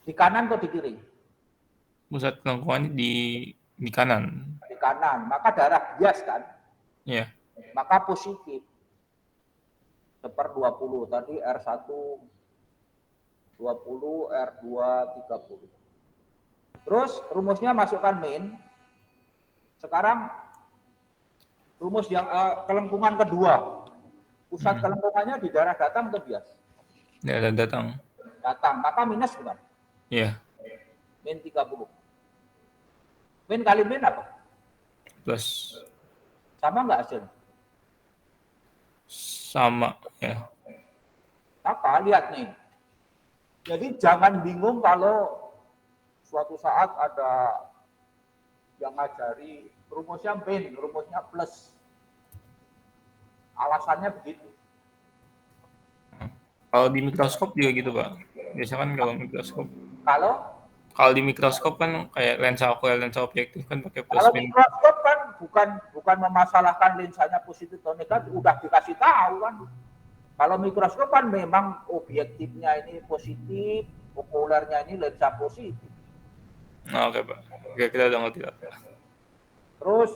Di kanan atau di kiri? Pusat kelengkungan di kanan. Di kanan, maka daerah bias kan? Iya. Maka positif. 1/20 tadi R1 20, R2 30. Terus rumusnya masukkan min. Sekarang rumus yang kelengkungan kedua. Pusat kelengkungannya di daerah datang atau bias? Daerah datang. Datang, maka minus bukan? Iya. Min 30. Min kali min apa? Plus. Sama nggak hasilnya? Sama, ya. Maka lihat nih. Jadi jangan bingung kalau suatu saat ada yang ngajari rumusnya min, rumusnya plus. Alasannya begitu. Kalau di mikroskop juga gitu, Pak. Biasanya kan kalau mikroskop. Kalau di mikroskop kan kayak lensa okuler, lensa objektif kan pakai plus Kalau min. mikroskop kan bukan memasalahkan lensanya positif atau negatif, udah dikasih tahu kan. Kalau mikroskop kan memang objektifnya ini positif, okulernya ini lensa positif. Nah, oke, Pak. Oke, kita udah ngerti, Pak. Terus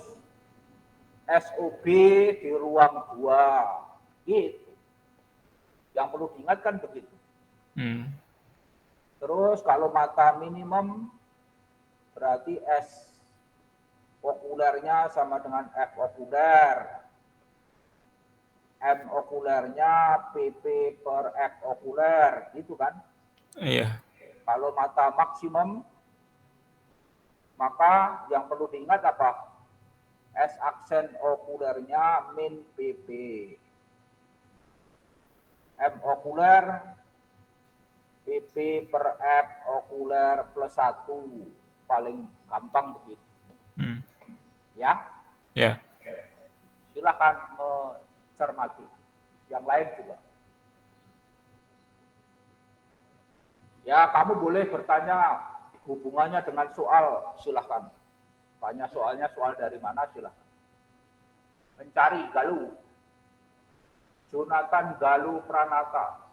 SOB di ruang 2 gitu. Yang perlu diingatkan begitu. Terus kalau mata minimum berarti S okulernya sama dengan F okuler. M okulernya PP per F okuler, gitu kan? Iya. Kalau mata maksimum maka yang perlu diingat apa? S aksen okulernya min PP. M okuler PP per F okuler plus 1. Paling gampang begitu. Ya? Ya. Silakan mencermati. Yang lain juga. Ya, kamu boleh bertanya hubungannya dengan soal, silakan. Tanya soalnya soal dari mana, silakan. Mencari Galuh. Jonathan Galuh Pranata.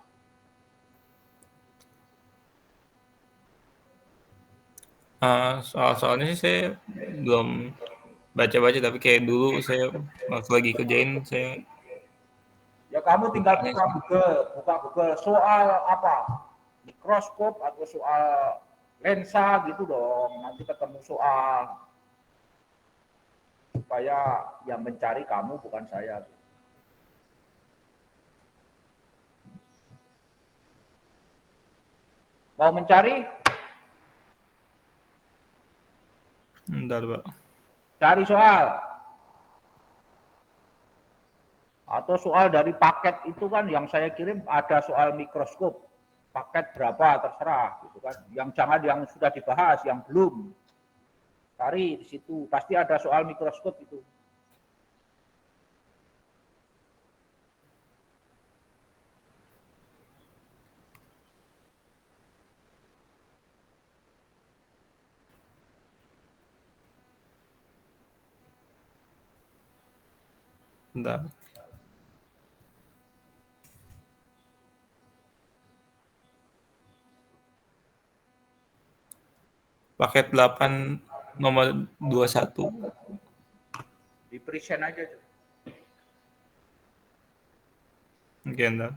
Soal-soalnya sih saya belum baca-baca, tapi kayak dulu saya waktu lagi kerjain saya Ya kamu tinggal buka Google soal apa? Mikroskop atau soal lensa gitu dong. Nanti ketemu soal. Supaya yang mencari kamu bukan saya. Mau mencari? bentar, Pak. Cari soal. Atau soal dari paket itu kan yang saya kirim ada soal mikroskop. Paket berapa terserah gitu kan. Yang jangan yang sudah dibahas, yang belum. Cari di situ, pasti ada soal mikroskop itu. Bentar. Paket 8 nomor 21. Di present aja. Oke, bentar.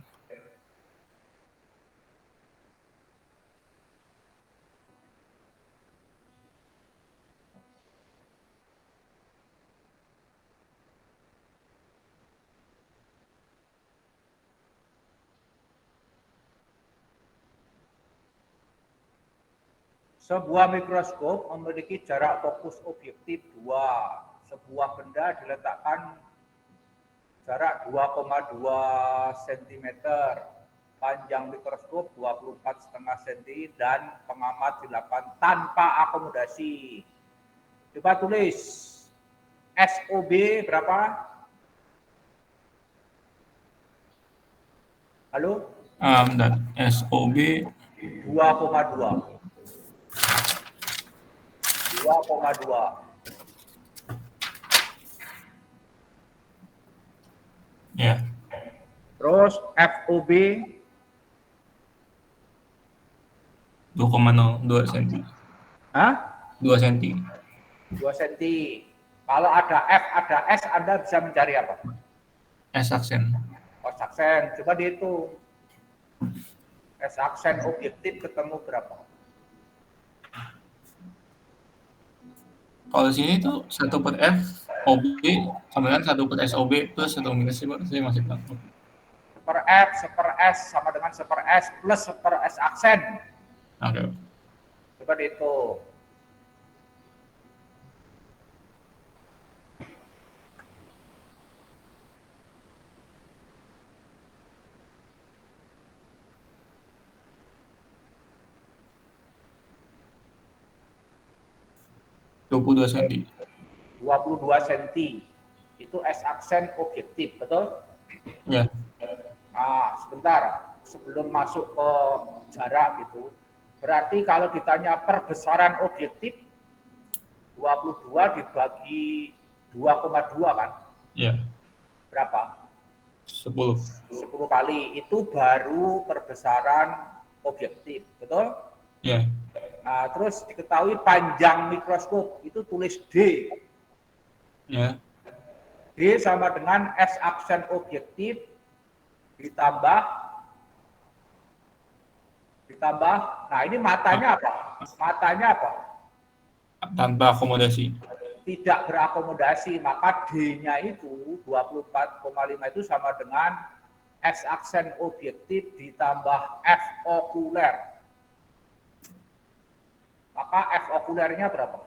Sebuah mikroskop memiliki jarak fokus objektif 2. Sebuah benda diletakkan jarak 2,2 cm. Panjang mikroskop 24,5 cm dan pengamat dilakukan tanpa akomodasi. Coba tulis SOB berapa? Halo? Bentar. SOB 2,2. 2,2. ya. Terus FOB 2,02 cm. Hah? 2 cm. 2 cm. Kalau ada F, ada S, Anda bisa mencari apa? S aksen. S aksen. Coba dihitung. S aksen objektif ketemu berapa? Kalau di sini tuh 1 per F OB sama dengan 1 per SOB plus 1 minus sih, Pak. Saya masih tahu. Per F, seper S sama dengan seper S plus seper S aksen. Oke. Coba dihitung. Dua 22 cm. 22 cm. Itu S aksen objektif, betul? Ya. Nah, sebentar. Sebelum masuk ke jarak gitu. Berarti kalau ditanya perbesaran objektif, 22 dibagi 2,2 kan? Ya. Berapa? 10. 10 kali. Itu baru perbesaran objektif, betul? Ya. Nah, terus diketahui panjang mikroskop, itu tulis D. Ya. D sama dengan S aksen objektif ditambah, nah ini matanya apa? Matanya apa? Tanpa akomodasi. Tidak berakomodasi, maka D-nya itu 24,5 itu sama dengan S aksen objektif ditambah F okuler. Maka F okulernya berapa?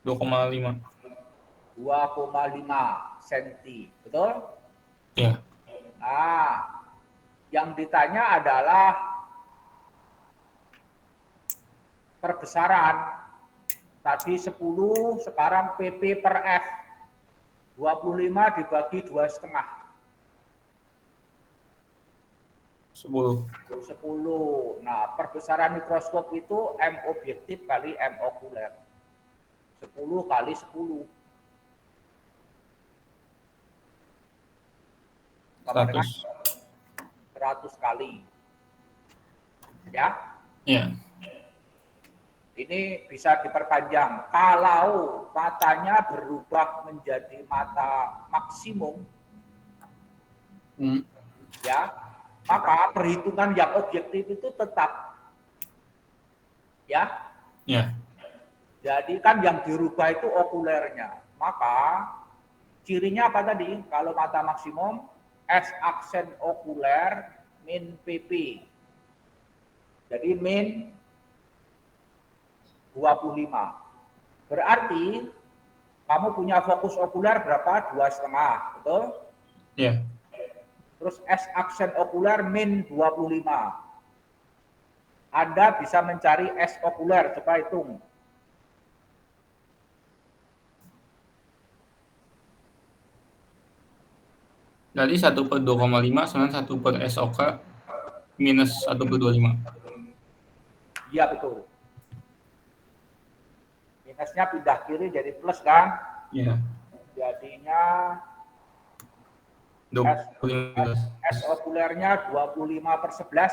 2,5. 2,5 cm, betul? Ya. Nah, yang ditanya adalah perbesaran. Tadi 10, sekarang PP per F. 25 dibagi 2,5. 10. 10. Nah, perbesaran mikroskop itu M objektif kali M okuler. 10 kali 10. Sama dengan 100. 100 kali. Ya. Ya. Ini bisa diperpanjang. Kalau matanya berubah menjadi mata maksimum, ya, maka perhitungan yang objektif itu tetap, ya. Ya. Jadi kan yang dirubah itu okulernya. Maka cirinya apa tadi? Kalau mata maksimum, S aksen okuler min PP. Jadi min 25. Berarti kamu punya fokus okuler berapa? 2,5, betul? Ya. Terus S aksen okuler min 25. Anda bisa mencari S okuler, coba hitung. Jadi 1/2,5 sama 1/SOK minus 1/25. Iya, betul. Minusnya pindah kiri jadi plus kan? Ya. Jadinya S okulernya 25/11.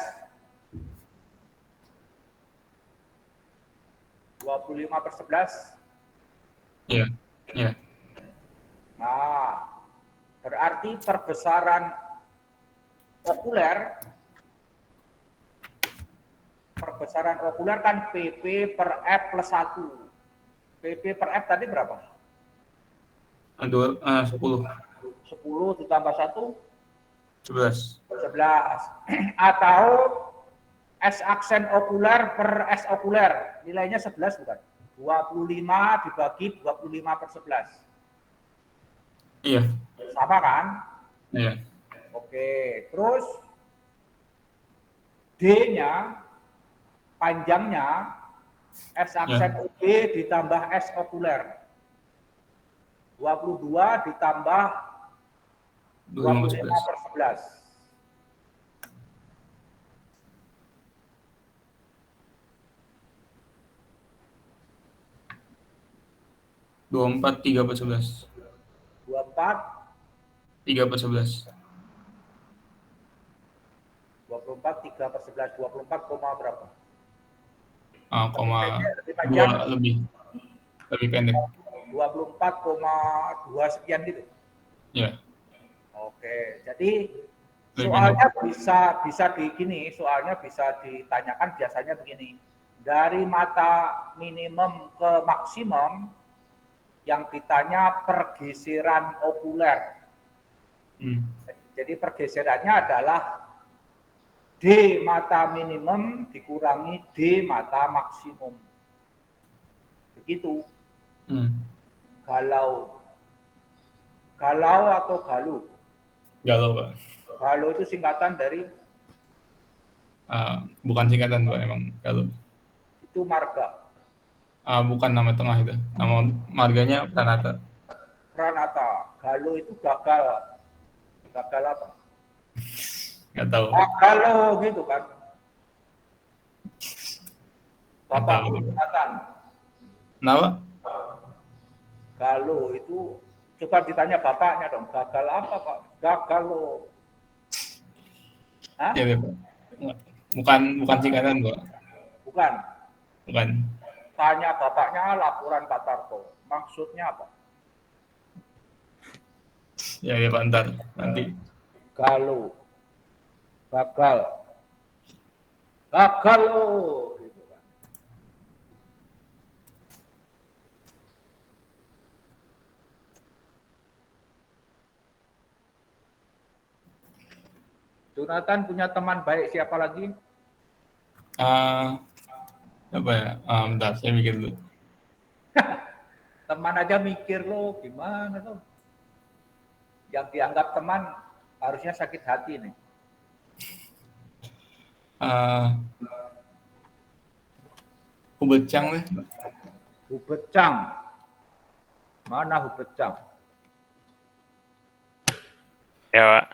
25/11. Iya. Iya. Nah, berarti perbesaran okuler kan PP per F plus 1. PP per F tadi berapa? 10. 10 ditambah 1? 11. 11. Atau S aksen okuler per S okuler. Nilainya 11 bukan? 25 dibagi 25/11. Iya. Sama kan? Iya. Oke. Terus D-nya, panjangnya, S aksen OB ditambah S okuler. 22 ditambah 25/11. 24 3/11. 24, 3/11. 24, 3/11, 24, berapa? Koma Lebih panjang. 2 lebih pendek. 24,2 sekian gitu. Ya. Oke, jadi Lebih soalnya bisa soalnya bisa ditanyakan biasanya begini. Dari mata minimum ke maksimum yang ditanya pergeseran okuler. Jadi pergeserannya adalah D mata minimum dikurangi D mata maksimum. Begitu. Galau atau galu? Galau, Pak. Galau itu singkatan dari? Bukan singkatan, Pak, emang galau. Itu marga. Bukan nama tengah itu. Nama marganya Pranata. Pranata. Galau itu gagal. Gagal apa? Nggak tahu. Galau gitu kan. Bapak Pranatan. Kenapa? Galau itu, coba ditanya bapaknya dong. Gagal apa, Pak? Gagal lo. Hah? Ya, Pak. Bukan singkatan, Pak. Bukan. Bukan. Tanya bapaknya laporan Pak Tarto. Maksudnya apa? Ya, Pak, ntar. Nanti. Galau. Gagal. Gagal lo. Gitu kan. Jonathan punya teman baik siapa lagi? Apa ya? Bentar, saya mikir dulu. Teman aja mikir lo gimana tuh. Yang dianggap teman harusnya sakit hati nih. Ubecang nih. Hubecang. Mana Hubecang? Ya, Pak.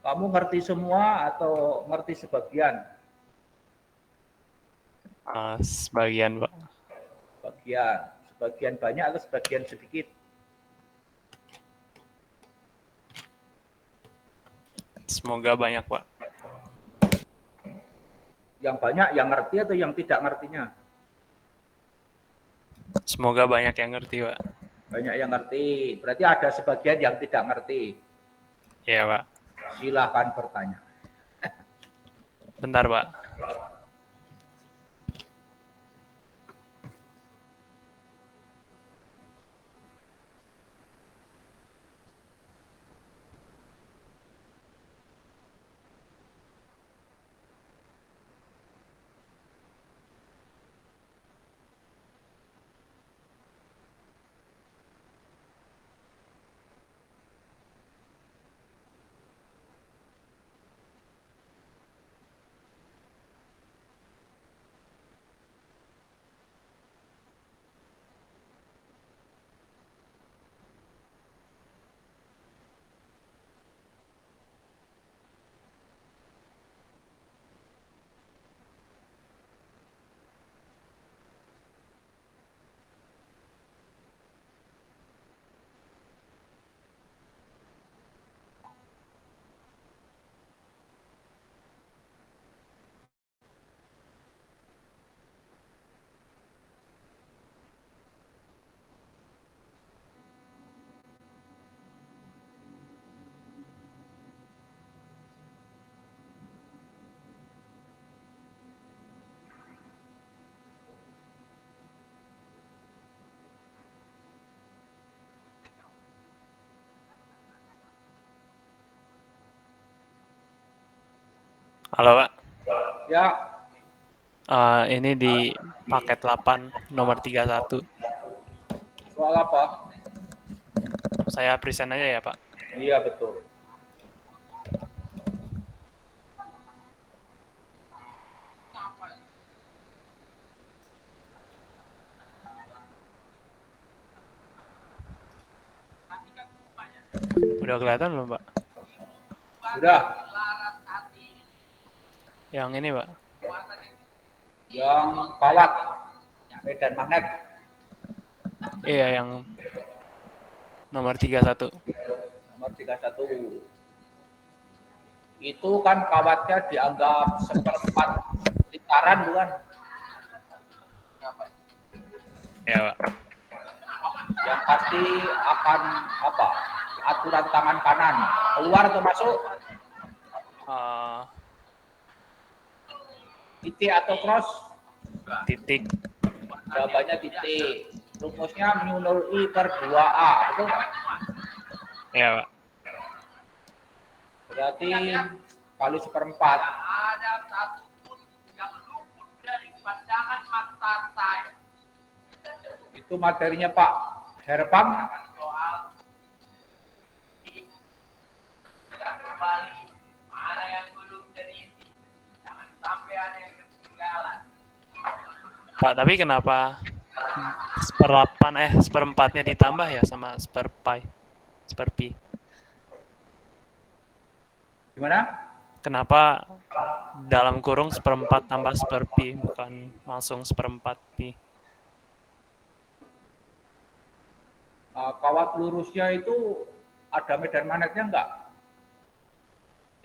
Kamu ngerti semua atau ngerti sebagian? Sebagian, Pak. Sebagian. Sebagian banyak atau sebagian sedikit? Semoga banyak, Pak. Yang banyak yang ngerti atau yang tidak ngertinya? Semoga banyak yang ngerti, Pak. Banyak yang ngerti. Berarti ada sebagian yang tidak ngerti. Iya, Pak. Silahkan bertanya. Bentar, Pak. Halo, Pak. Ya, Ini di paket 8, nomor 31. soal apa? Saya present aja ya, Pak. Iya, betul. Udah kelihatan belum, Pak? Sudah. Yang ini, Pak. Yang kawat. Medan magnet. Iya, yang nomor 31. Nomor 31. Itu kan kawatnya dianggap seperempat lingkaran, bukan? Ya, Pak. Yang pasti akan apa? Aturan tangan kanan. Keluar atau masuk? Titik atau cross? Titik. Jawabannya titik. Rumusnya mu 0 I per 2A. Betul nggak? Ya, Pak. Berarti kali seperempat. Itu materinya Pak Herpam. Pak, tapi kenapa seperempatnya ditambah ya sama seperpi? Gimana? Kenapa dalam kurung seperempat tambah seperpi, bukan langsung seperempat pi? Kawat lurusnya itu ada medan magnetnya enggak?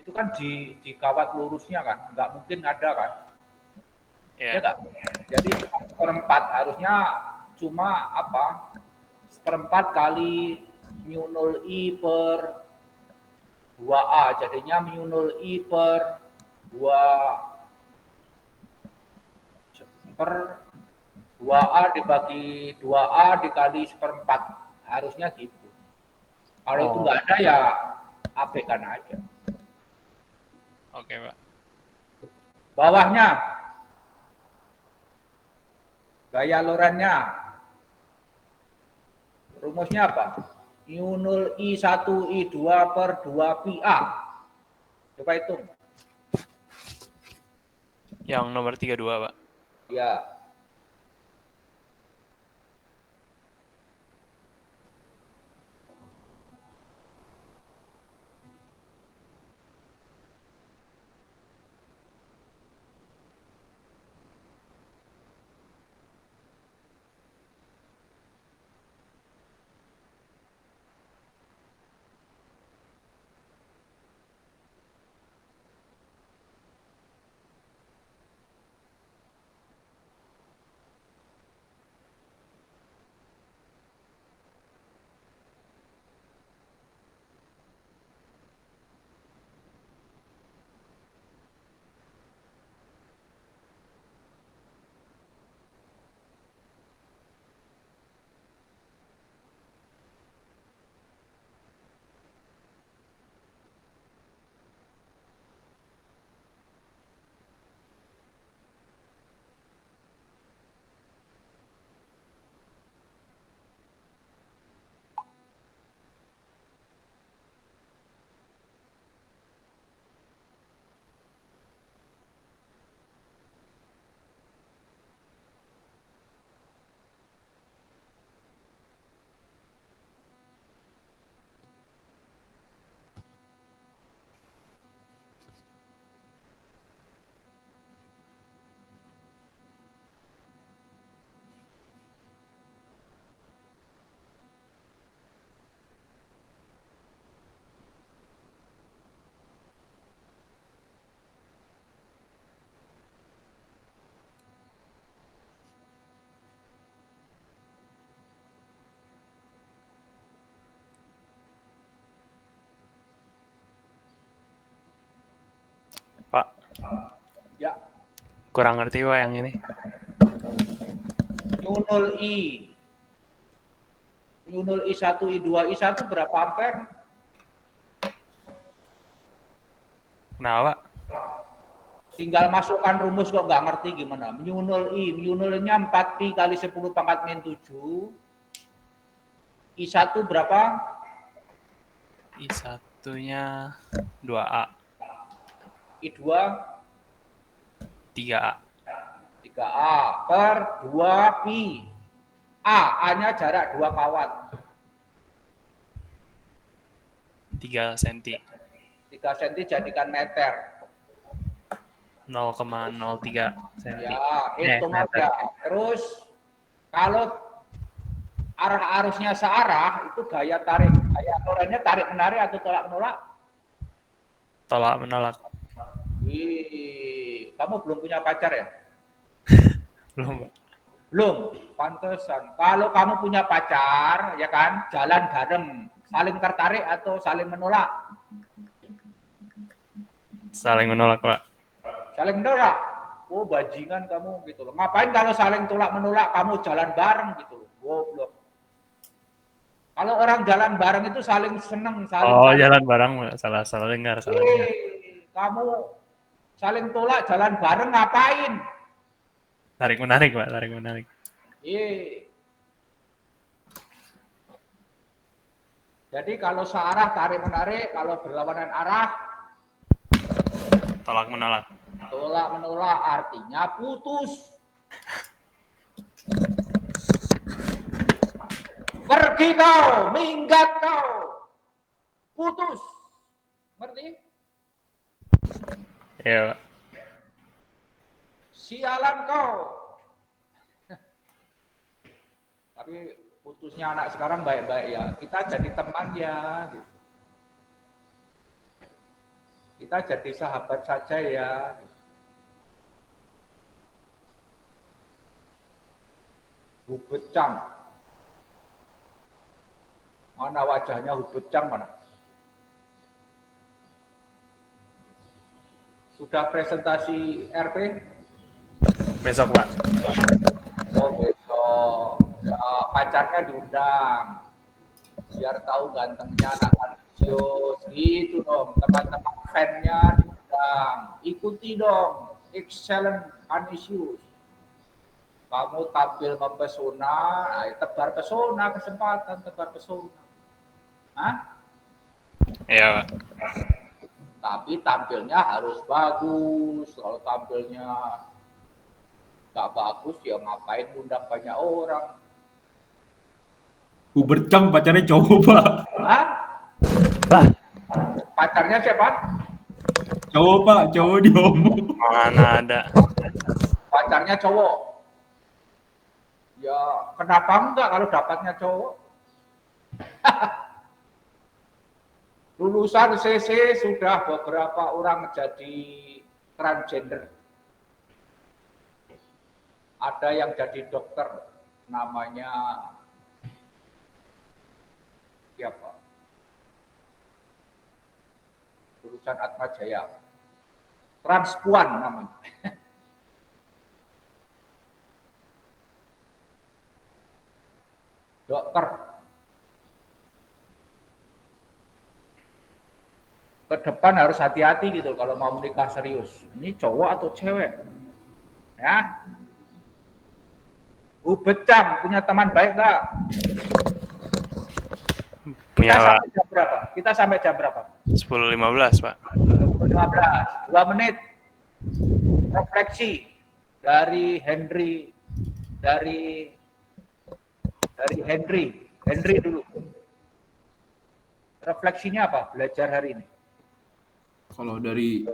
Itu kan di kawat lurusnya kan, enggak mungkin ada kan? Ya enggak? Jadi seperempat harusnya cuma apa? Seperempat kali mu 0 I per 2A, jadinya mu 0 I per 2A dibagi 2A dikali seperempat. Harusnya gitu. Kalau itu nggak ada ya abaikan aja. Oke, Pak. Bawahnya, gaya lorennya Rumusnya apa? U0 I1 I2 per 2 Pi A. Coba hitung. Yang nomor 32, Pak. Ya. Pak, Ya. kurang ngerti Pak yang ini. U0 I. U0 I1 I2 I1 berapa ampere? Kenapa, Pak? Tinggal masukkan rumus kok nggak ngerti gimana. Mu0 I, Mu0-nya 4 Pi kali 10 pangkat min 7. I1 berapa? I1-nya 2A, I2 3A. 3A per 2 Pi. A-nya jarak 2 kawat. 3 cm. 3 cm jadikan meter. 0,03 cm. Ya, hitung meter. aja. Terus kalau arah arusnya searah, itu gaya tarik. Gaya aturannya tarik menarik atau tolak menolak? Tolak menolak. Ih, kamu belum punya pacar ya? Belum, Pak. Belum, pantesan. Kalau kamu punya pacar, ya kan, jalan bareng, saling tertarik atau saling menolak? Saling menolak, Pak. Saling menolak. Oh, bajingan kamu gitu loh. Ngapain kalau saling tolak menolak kamu jalan bareng gitu loh. Goblok. Kalau orang jalan bareng itu saling seneng, saling Jalan bareng, Pak. Salah dengar, salah dengar. kamu saling tolak jalan bareng ngapain? Tarik menarik, Pak, tarik menarik. Jadi kalau searah tarik menarik, kalau berlawanan arah Tolak menolak. tolak menolak artinya putus. Pergi kau, minggat kau, putus. Ngerti? Iya, Pak. Sialan kau. Tapi putusnya anak sekarang baik-baik ya. Kita jadi teman ya. Gitu. Kita jadi sahabat saja ya. Hubecang. Mana wajahnya Hubecang mana? Sudah presentasi RP? Besok, Pak. Oh besok. Ya, pacarnya diundang. Biar tahu gantengnya anak Kanisius. Gitu dong. Teman-teman fan-nya diundang. Ikuti dong. Excellent Kanisius. Kamu tampil mempesona, tebar pesona, kesempatan tebar pesona. Hah? Iya, Pak. Tapi tampilnya harus bagus. Kalau tampilnya nggak bagus, ya ngapain undang banyak orang? Hubert Chang pacarnya cowok, Pak. Hah? Lah, Pacarnya siapa? Cowok, Pak. Cowok diomong. mana ada. Pacarnya cowok. Ya, kenapa enggak kalau dapatnya cowok? Lulusan CC sudah beberapa orang jadi transgender. Ada yang jadi dokter, namanya siapa? Lulusan Atmajaya. Transpuan namanya. Dokter. Ke depan harus hati-hati gitu kalau mau menikah serius. Ini cowok atau cewek? Ya. Becang punya teman baik nggak? Punya, Pak. Sampai jam berapa? Kita sampai jam berapa? 10.15, Pak. 15. 2 menit. Refleksi dari Henry dulu. Refleksinya apa? Belajar hari ini. Kalau dari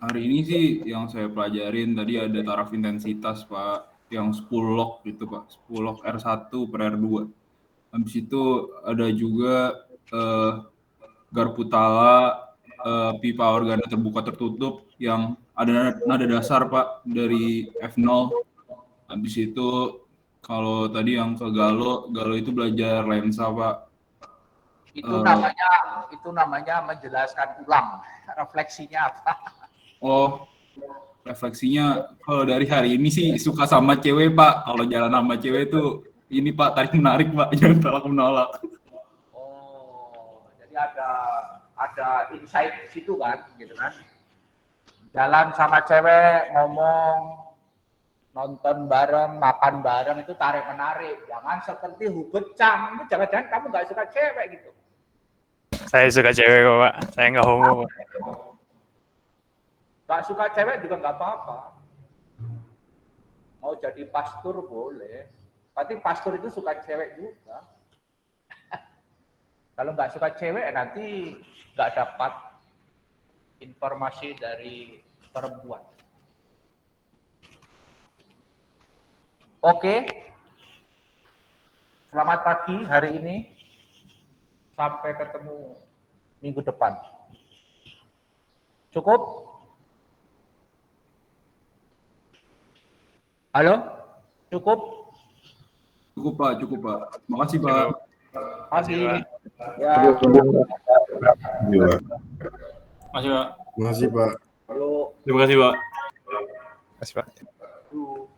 hari ini sih yang saya pelajarin tadi ada taraf intensitas, Pak, yang 10 log gitu, Pak. 10 log R1 per R2. Habis itu ada juga Garputala, pipa organa terbuka tertutup yang ada nada dasar, Pak, dari F0. Habis itu kalau tadi yang ke Galo itu belajar lensa, Pak. Itu namanya menjelaskan ulang. Refleksinya apa? Oh, refleksinya kalau dari hari ini sih suka sama cewek, Pak. Kalau jalan sama cewek tuh ini, Pak, tarik menarik, Pak. Jangan tolak menolak. Oh, jadi ada insight di situ kan, gitu kan? Jalan sama cewek, ngomong, nonton bareng, makan bareng itu tarik menarik. Jangan seperti Hubert Chang. Itu jangan-jangan kamu nggak suka cewek gitu. Saya suka cewek kok, Pak. Saya nggak homo, Pak. Nggak suka cewek juga nggak apa-apa. Mau jadi pastor boleh. Berarti pastor itu suka cewek juga. Kalau nggak suka cewek nanti nggak dapat informasi dari perempuan. Oke. Selamat pagi hari ini. Sampai ketemu minggu depan. Cukup? Halo? Cukup? Cukup, Pak. Makasih, Pak. Masih. Pak. Ya. Iya. Masih, Pak. Makasih, Pak. Halo. Terima kasih, Pak. Mas, Pak. Halo.